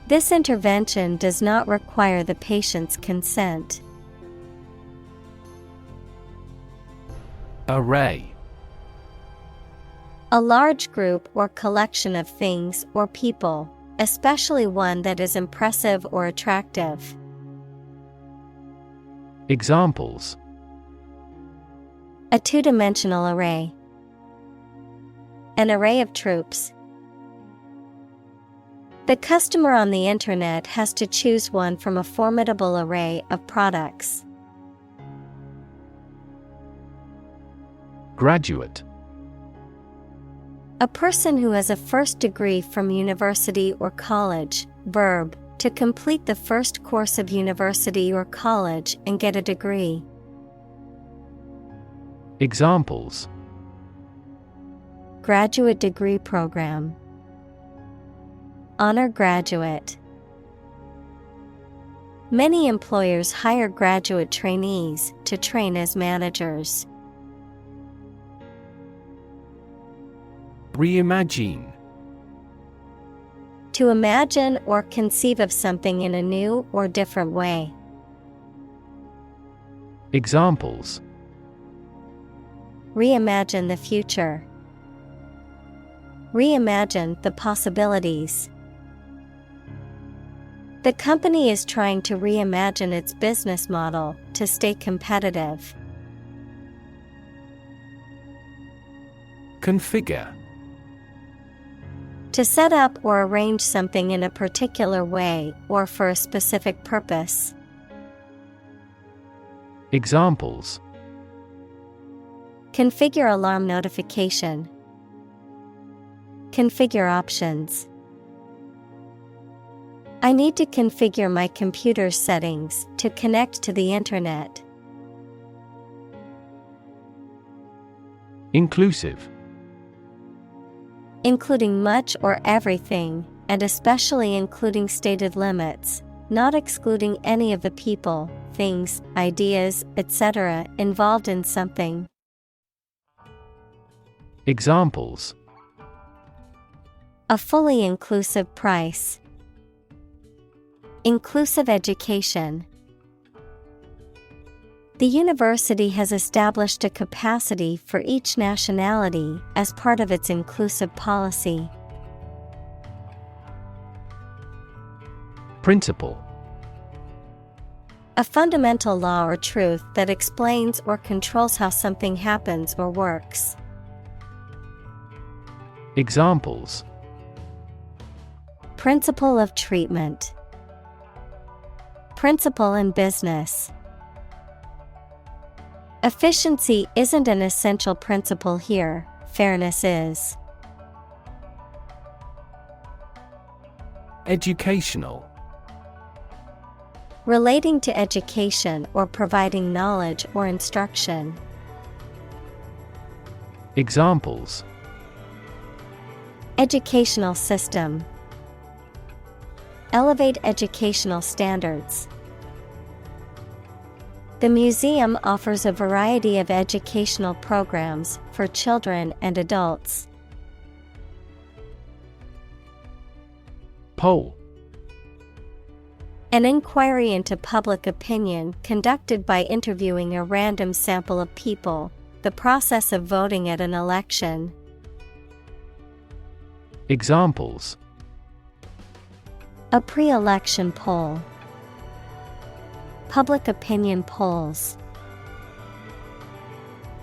This intervention does not require the patient's consent. Array. A large group or collection of things or people, especially one that is impressive or attractive. Examples: A two-dimensional array. An array of troops. The customer on the internet has to choose one from a formidable array of products. Graduate. A person who has a first degree from university or college. Verb, to complete the first course of university or college and get a degree. Examples: Graduate degree program. Honor graduate. Many employers hire graduate trainees to train as managers. Reimagine. To imagine or conceive of something in a new or different way. Examples: Reimagine the future. Reimagine the possibilities. The company is trying to reimagine its business model to stay competitive. Configure. To set up or arrange something in a particular way or for a specific purpose. Examples: Configure alarm notification. Configure options. I need to configure my computer's settings to connect to the internet. Inclusive. Including much or everything, and especially including stated limits, not excluding any of the people, things, ideas, etc. involved in something. Examples: A fully inclusive price. Inclusive education. The university has established a capacity for each nationality as part of its inclusive policy. Principle. A fundamental law or truth that explains or controls how something happens or works. Examples: Principle of treatment. Principle in business. Efficiency isn't an essential principle here, fairness is. Educational. Relating to education or providing knowledge or instruction. Examples: educational system. Elevate educational standards. The museum offers a variety of educational programs for children and adults. Poll. An inquiry into public opinion conducted by interviewing a random sample of people, the process of voting at an election. Examples: a pre-election poll. Public opinion polls.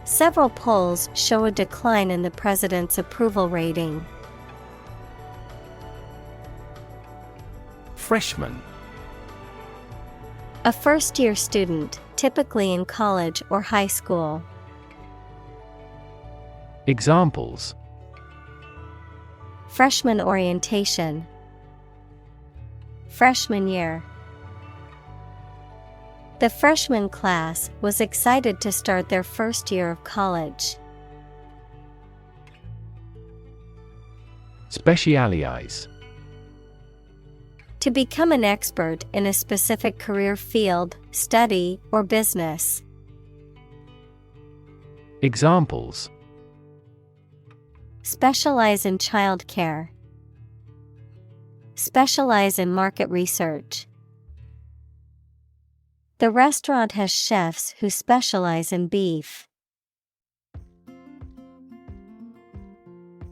Several polls show a decline in the president's approval rating. Freshman. A first-year student, typically in college or high school. Examples: freshman orientation. Freshman year. The freshman class was excited to start their first year of college. Specialize. To become an expert in a specific career field, study, or business. Examples: specialize in childcare. Specialize in market research. The restaurant has chefs who specialize in beef.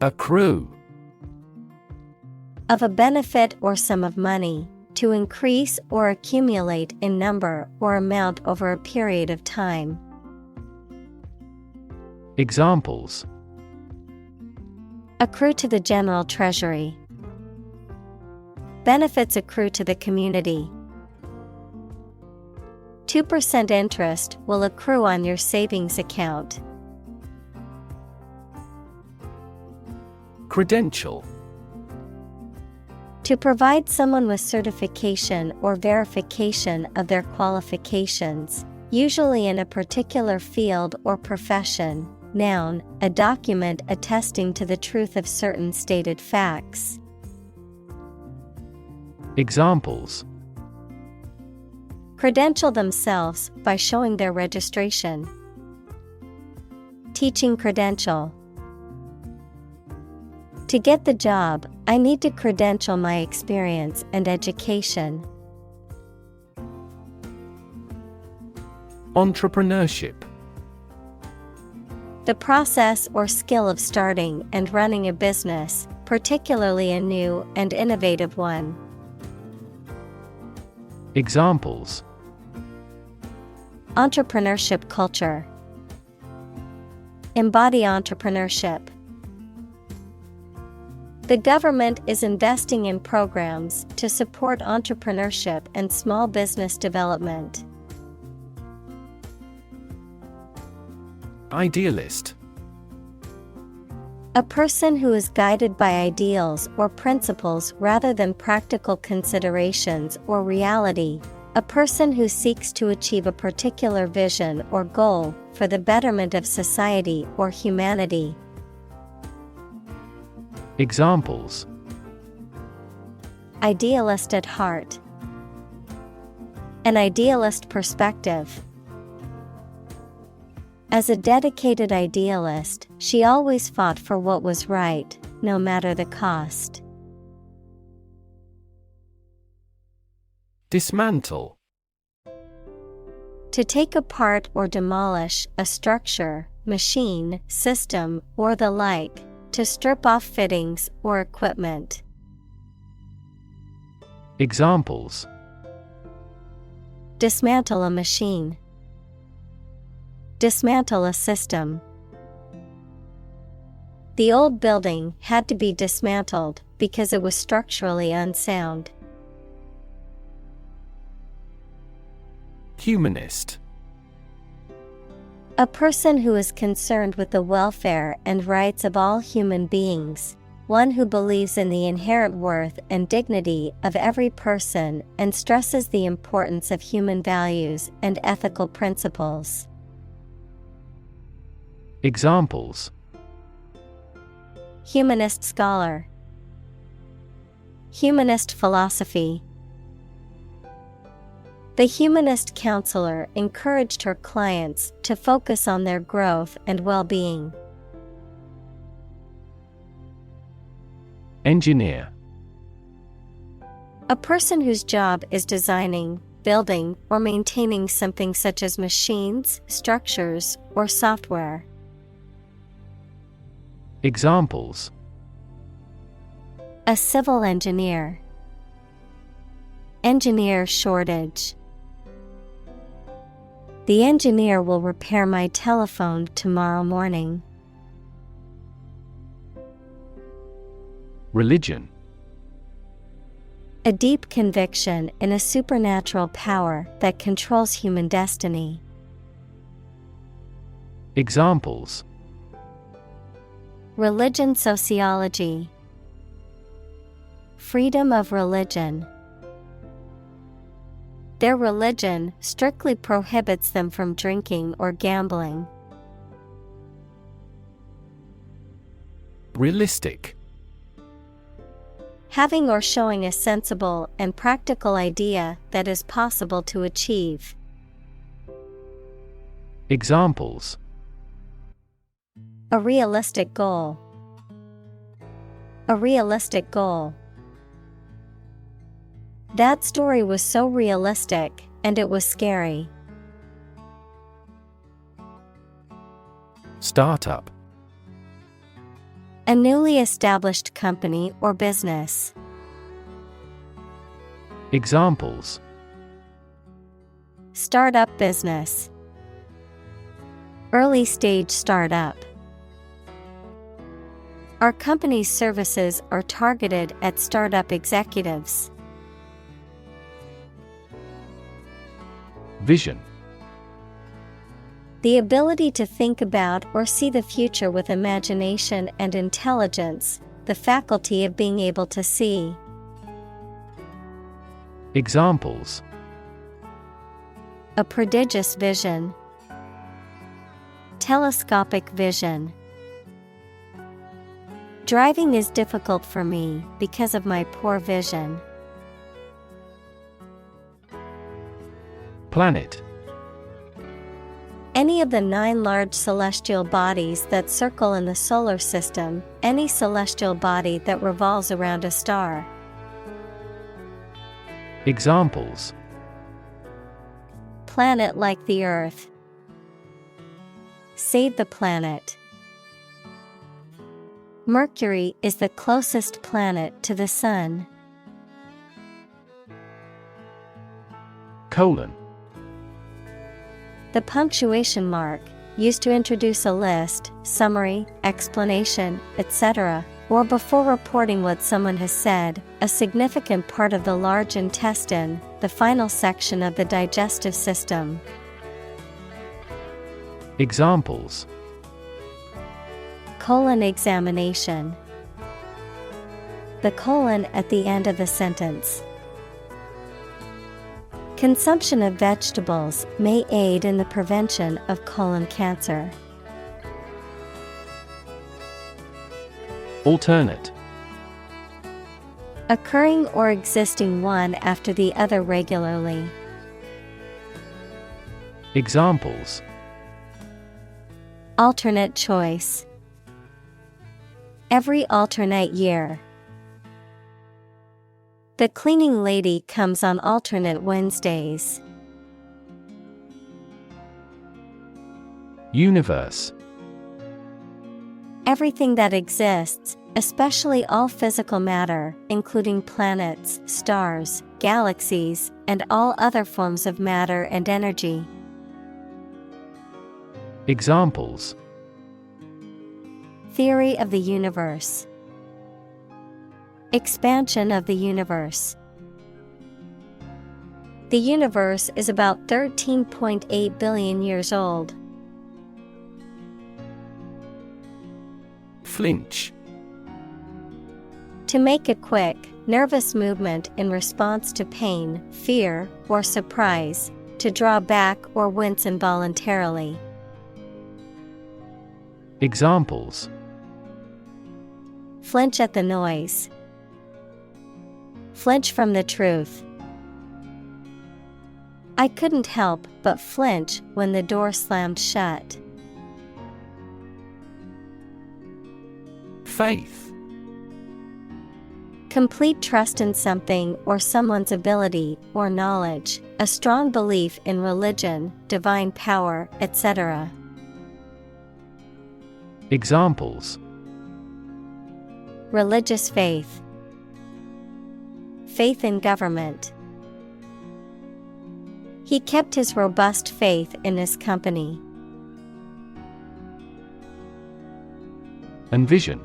Accrue. Of a benefit or sum of money, to increase or accumulate in number or amount over a period of time. Examples: accrue to the general treasury. Benefits accrue to the community. 2% interest will accrue on your savings account. Credential. To provide someone with certification or verification of their qualifications, usually in a particular field or profession. Noun, a document attesting to the truth of certain stated facts. Examples: credential themselves by showing their registration. Teaching credential. To get the job, I need to credential my experience and education. Entrepreneurship. The process or skill of starting and running a business, particularly a new and innovative one. Examples: entrepreneurship culture. Embody entrepreneurship. The government is investing in programs to support entrepreneurship and small business development. Idealist. A person who is guided by ideals or principles rather than practical considerations or reality. A person who seeks to achieve a particular vision or goal for the betterment of society or humanity. Examples: idealist at heart. An idealist perspective. As a dedicated idealist, she always fought for what was right, no matter the cost. Dismantle. To take apart or demolish a structure, machine, system, or the like, to strip off fittings or equipment. Examples: dismantle a machine. Dismantle a system. The old building had to be dismantled because it was structurally unsound. Humanist. A person who is concerned with the welfare and rights of all human beings, one who believes in the inherent worth and dignity of every person and stresses the importance of human values and ethical principles. Examples: Humanist scholar. Humanist philosophy. The humanist counselor encouraged her clients to focus on their growth and well-being. Engineer. A person whose job is designing, building, or maintaining something such as machines, structures, or software. Examples: A civil engineer. Engineer shortage. The engineer will repair my telephone tomorrow morning. Religion. A deep conviction in a supernatural power that controls human destiny. Examples: Religion sociology. Freedom of religion. Their religion strictly prohibits them from drinking or gambling. Realistic. Having or showing a sensible and practical idea that is possible to achieve. Examples: A realistic goal. A realistic goal. That story was so realistic, and it was scary. Startup. A newly established company or business. Examples: Startup business. Early stage startup. Our company's services are targeted at startup executives. Vision. The ability to think about or see the future with imagination and intelligence, the faculty of being able to see. Examples: A prodigious vision. Telescopic vision. Driving is difficult for me because of my poor vision. Planet. Any of the 9 large celestial bodies that circle in the solar system, any celestial body that revolves around a star. Examples: Planet like the Earth. Save the planet. Mercury is the closest planet to the Sun. Colon. The punctuation mark, used to introduce a list, summary, explanation, etc., or before reporting what someone has said, a significant part of the large intestine, the final section of the digestive system. Examples: Colon examination. The colon at the end of the sentence. Consumption of vegetables may aid in the prevention of colon cancer. Alternate. Occurring or existing one after the other regularly. Examples: Alternate choice. Every alternate year. The cleaning lady comes on alternate Wednesdays. Universe. Everything that exists, especially all physical matter, including planets, stars, galaxies, and all other forms of matter and energy. Examples: Theory of the universe. Expansion of the universe. The universe is about 13.8 billion years old. Flinch. To make a quick, nervous movement in response to pain, fear, or surprise, to draw back or wince involuntarily. Examples: Flinch at the noise. Flinch from the truth. I couldn't help but flinch when the door slammed shut. Faith. Complete trust in something or someone's ability or knowledge, a strong belief in religion, divine power, etc. Examples: religious faith, faith in government. He kept his robust faith in his company. Envision.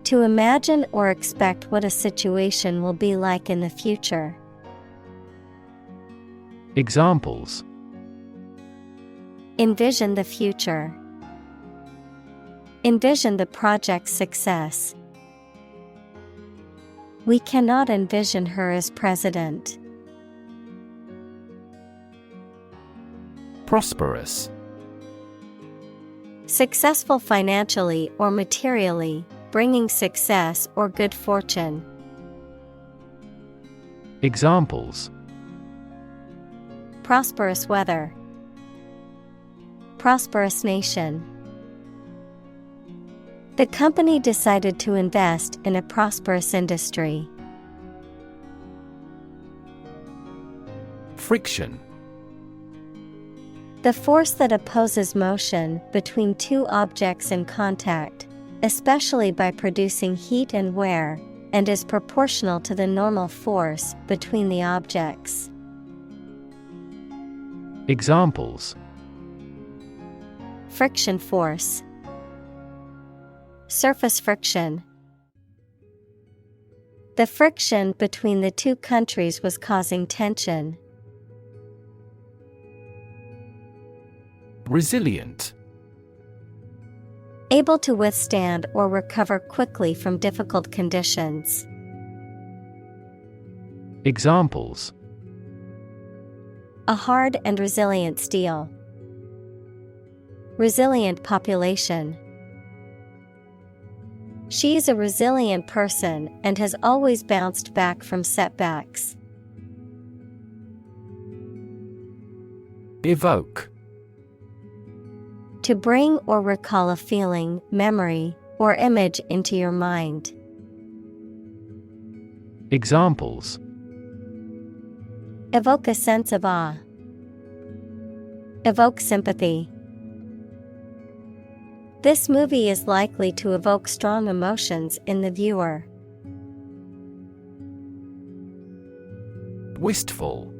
To imagine or expect what a situation will be like in the future. Examples: envision the future. Envision the project's success. We cannot envision her as president. Prosperous. Successful financially or materially, bringing success or good fortune. Examples: prosperous weather. Prosperous nation. The company decided to invest in a prosperous industry. Friction. The force that opposes motion between two objects in contact, especially by producing heat and wear, and is proportional to the normal force between the objects. Examples: friction force. Surface friction. The friction between the two countries was causing tension. Resilient. Able to withstand or recover quickly from difficult conditions. Examples: a hard and resilient steel. Resilient population. She is a resilient person and has always bounced back from setbacks. Evoke. To bring or recall a feeling, memory, or image into your mind. Examples: evoke a sense of awe. Evoke sympathy. This movie is likely to evoke strong emotions in the viewer. Wistful.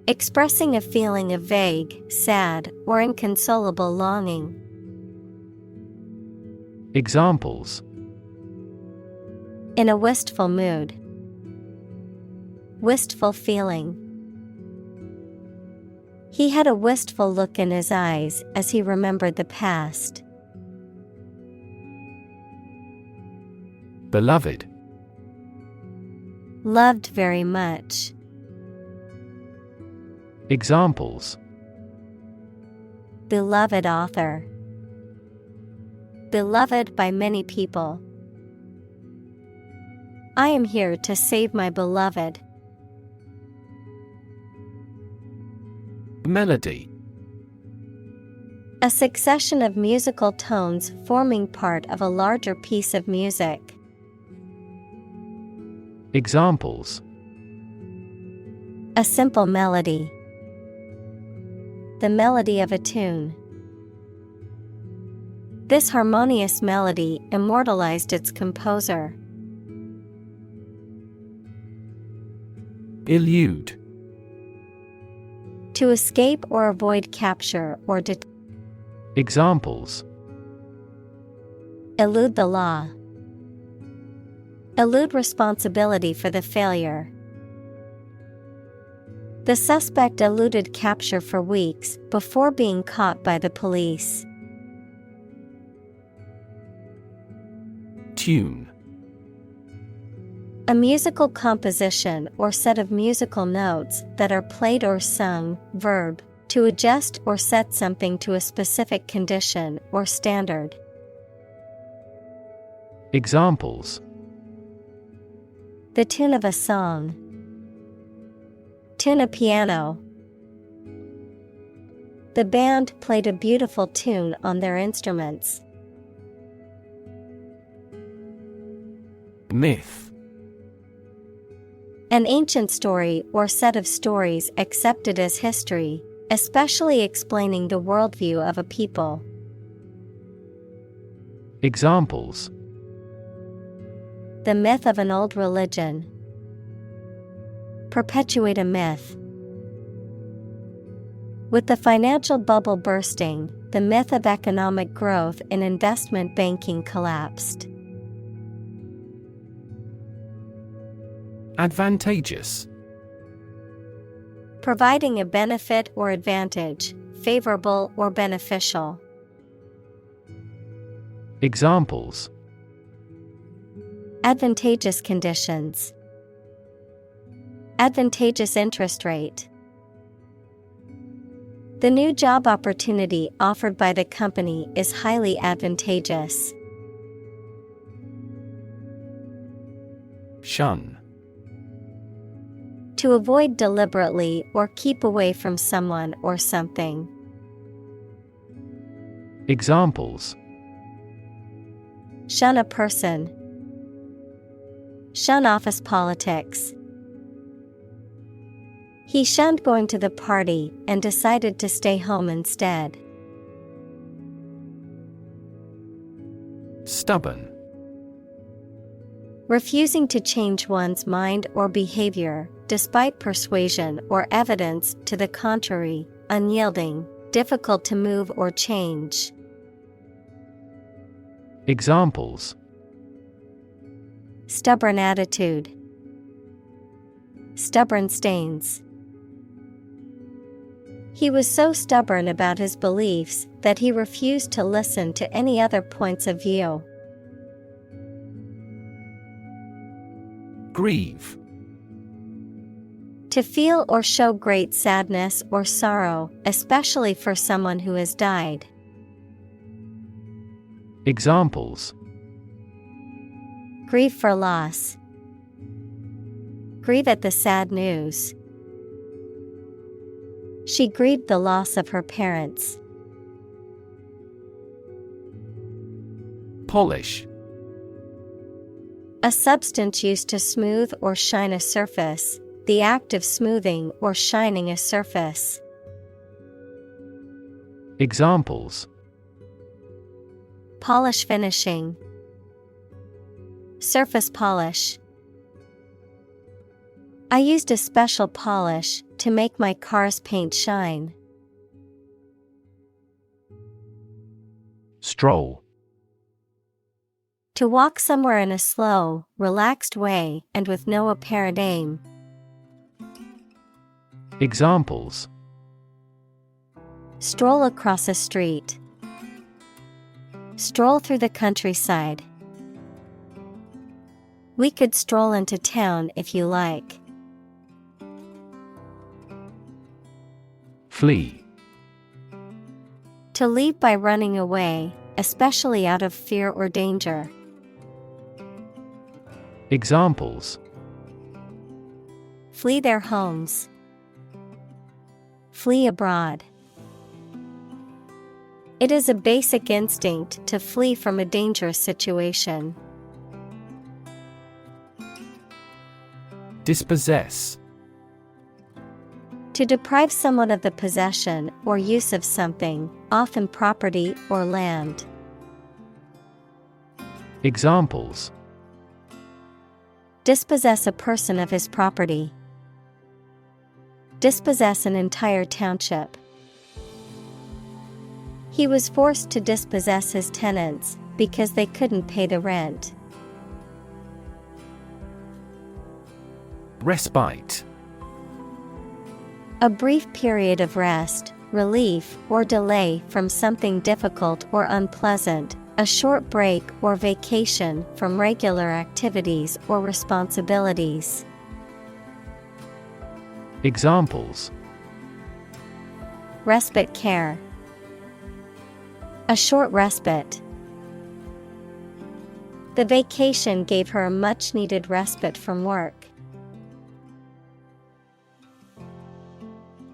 Expressing a feeling of vague, sad, or inconsolable longing. Examples: in a wistful mood. Wistful feeling. He had a wistful look in his eyes as he remembered the past. Beloved. Loved very much. Examples: beloved author. Beloved by many people. I am here to save my beloved. Melody. A succession of musical tones forming part of a larger piece of music. Examples: a simple melody. The melody of a tune. This harmonious melody immortalized its composer. Elude. To escape or avoid capture or detention. Examples: elude the law. Elude responsibility for the failure. The suspect eluded capture for weeks before being caught by the police. Tune. A musical composition or set of musical notes that are played or sung, verb, to adjust or set something to a specific condition or standard. Examples: the tune of a song. Tune a piano. The band played a beautiful tune on their instruments. Myth. An ancient story or set of stories accepted as history, especially explaining the worldview of a people. Examples: the myth of an old religion. Perpetuate a myth. With the financial bubble bursting, the myth of economic growth in investment banking collapsed. Advantageous. Providing a benefit or advantage, favorable or beneficial. Examples: advantageous conditions. Advantageous interest rate. The new job opportunity offered by the company is highly advantageous. Shun. To avoid deliberately or keep away from someone or something. Examples: shun a person. Shun office politics. He shunned going to the party and decided to stay home instead. Stubborn. Refusing to change one's mind or behavior, despite persuasion or evidence to the contrary, unyielding, difficult to move or change. Examples: stubborn attitude. Stubborn stains. He was so stubborn about his beliefs that he refused to listen to any other points of view. Grieve. To feel or show great sadness or sorrow, especially for someone who has died. Examples: grieve for loss. Grieve at the sad news. She grieved the loss of her parents. Polish. A substance used to smooth or shine a surface, the act of smoothing or shining a surface. Examples: polish finishing. Surface polish. I used a special polish to make my car's paint shine. Stroll. To walk somewhere in a slow, relaxed way and with no apparent aim. Examples: stroll across a street. Stroll through the countryside. We could stroll into town if you like. Flee. To leave by running away, especially out of fear or danger. Examples: flee their homes. Flee abroad. It is a basic instinct to flee from a dangerous situation. Dispossess. To deprive someone of the possession or use of something, often property or land. Examples: dispossess a person of his property. Dispossess an entire township. He was forced to dispossess his tenants because they couldn't pay the rent. Respite. A brief period of rest, relief, or delay from something difficult or unpleasant, a short break or vacation from regular activities or responsibilities. Examples: respite care. A short respite. The vacation gave her a much-needed respite from work.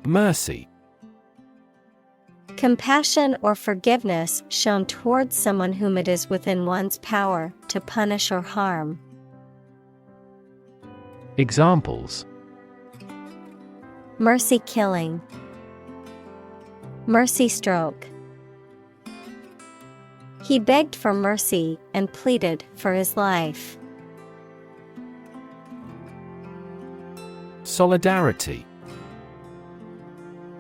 Mercy. Compassion or forgiveness shown towards someone whom it is within one's power to punish or harm. Examples: Mercy killing. Mercy stroke. He begged for mercy and pleaded for his life. Solidarity.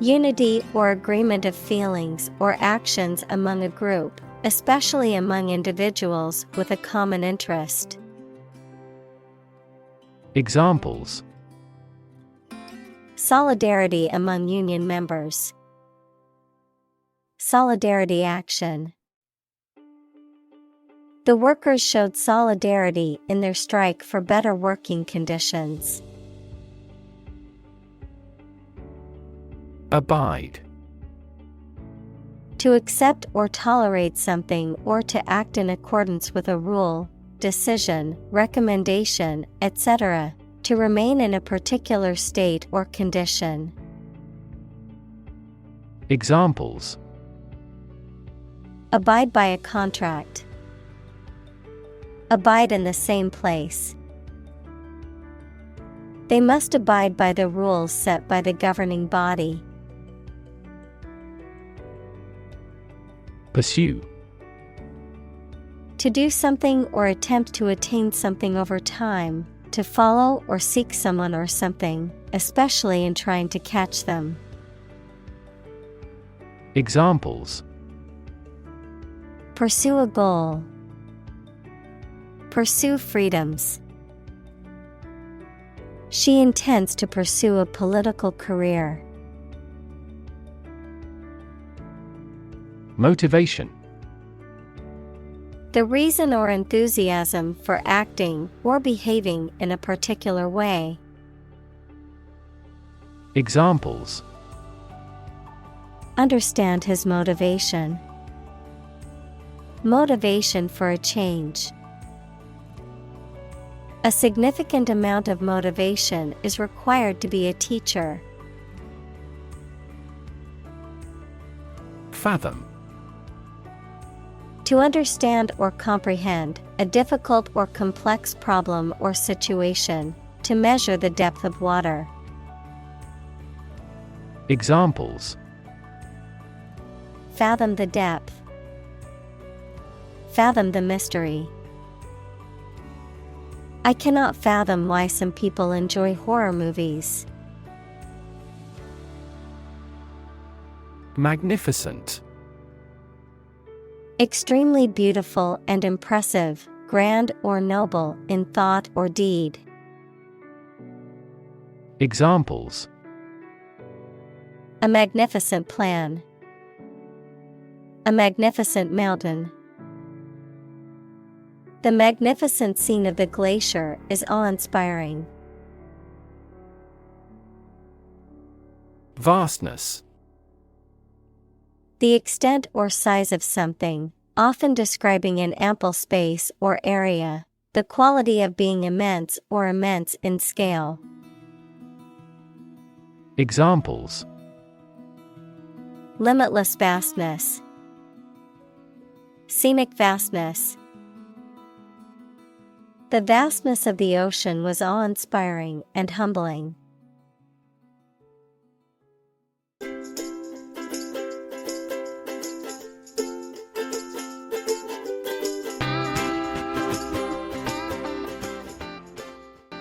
Unity or agreement of feelings or actions among a group, especially among individuals with a common interest. Examples: Solidarity among union members. Solidarity action. The workers showed solidarity in their strike for better working conditions. Abide. To accept or tolerate something or to act in accordance with a rule, decision, recommendation, etc., to remain in a particular state or condition. Examples: Abide by a contract. Abide in the same place. They must abide by the rules set by the governing body. Pursue. To do something or attempt to attain something over time, to follow or seek someone or something, especially in trying to catch them. Examples: Pursue a goal. Pursue freedoms. She intends to pursue a political career. Motivation. The reason or enthusiasm for acting or behaving in a particular way. Examples: Understand his motivation. Motivation for a change. A significant amount of motivation is required to be a teacher. Fathom. To understand or comprehend a difficult or complex problem or situation, to measure the depth of water. Examples: Fathom the depth. Fathom the mystery. I cannot fathom why some people enjoy horror movies. Magnificent. Extremely beautiful and impressive, grand or noble in thought or deed. Examples: A magnificent plan. A magnificent mountain. The magnificent scene of the glacier is awe-inspiring. Vastness. The extent or size of something, often describing an ample space or area, the quality of being immense or immense in scale. Examples: Limitless vastness. Scenic vastness. The vastness of the ocean was awe-inspiring and humbling.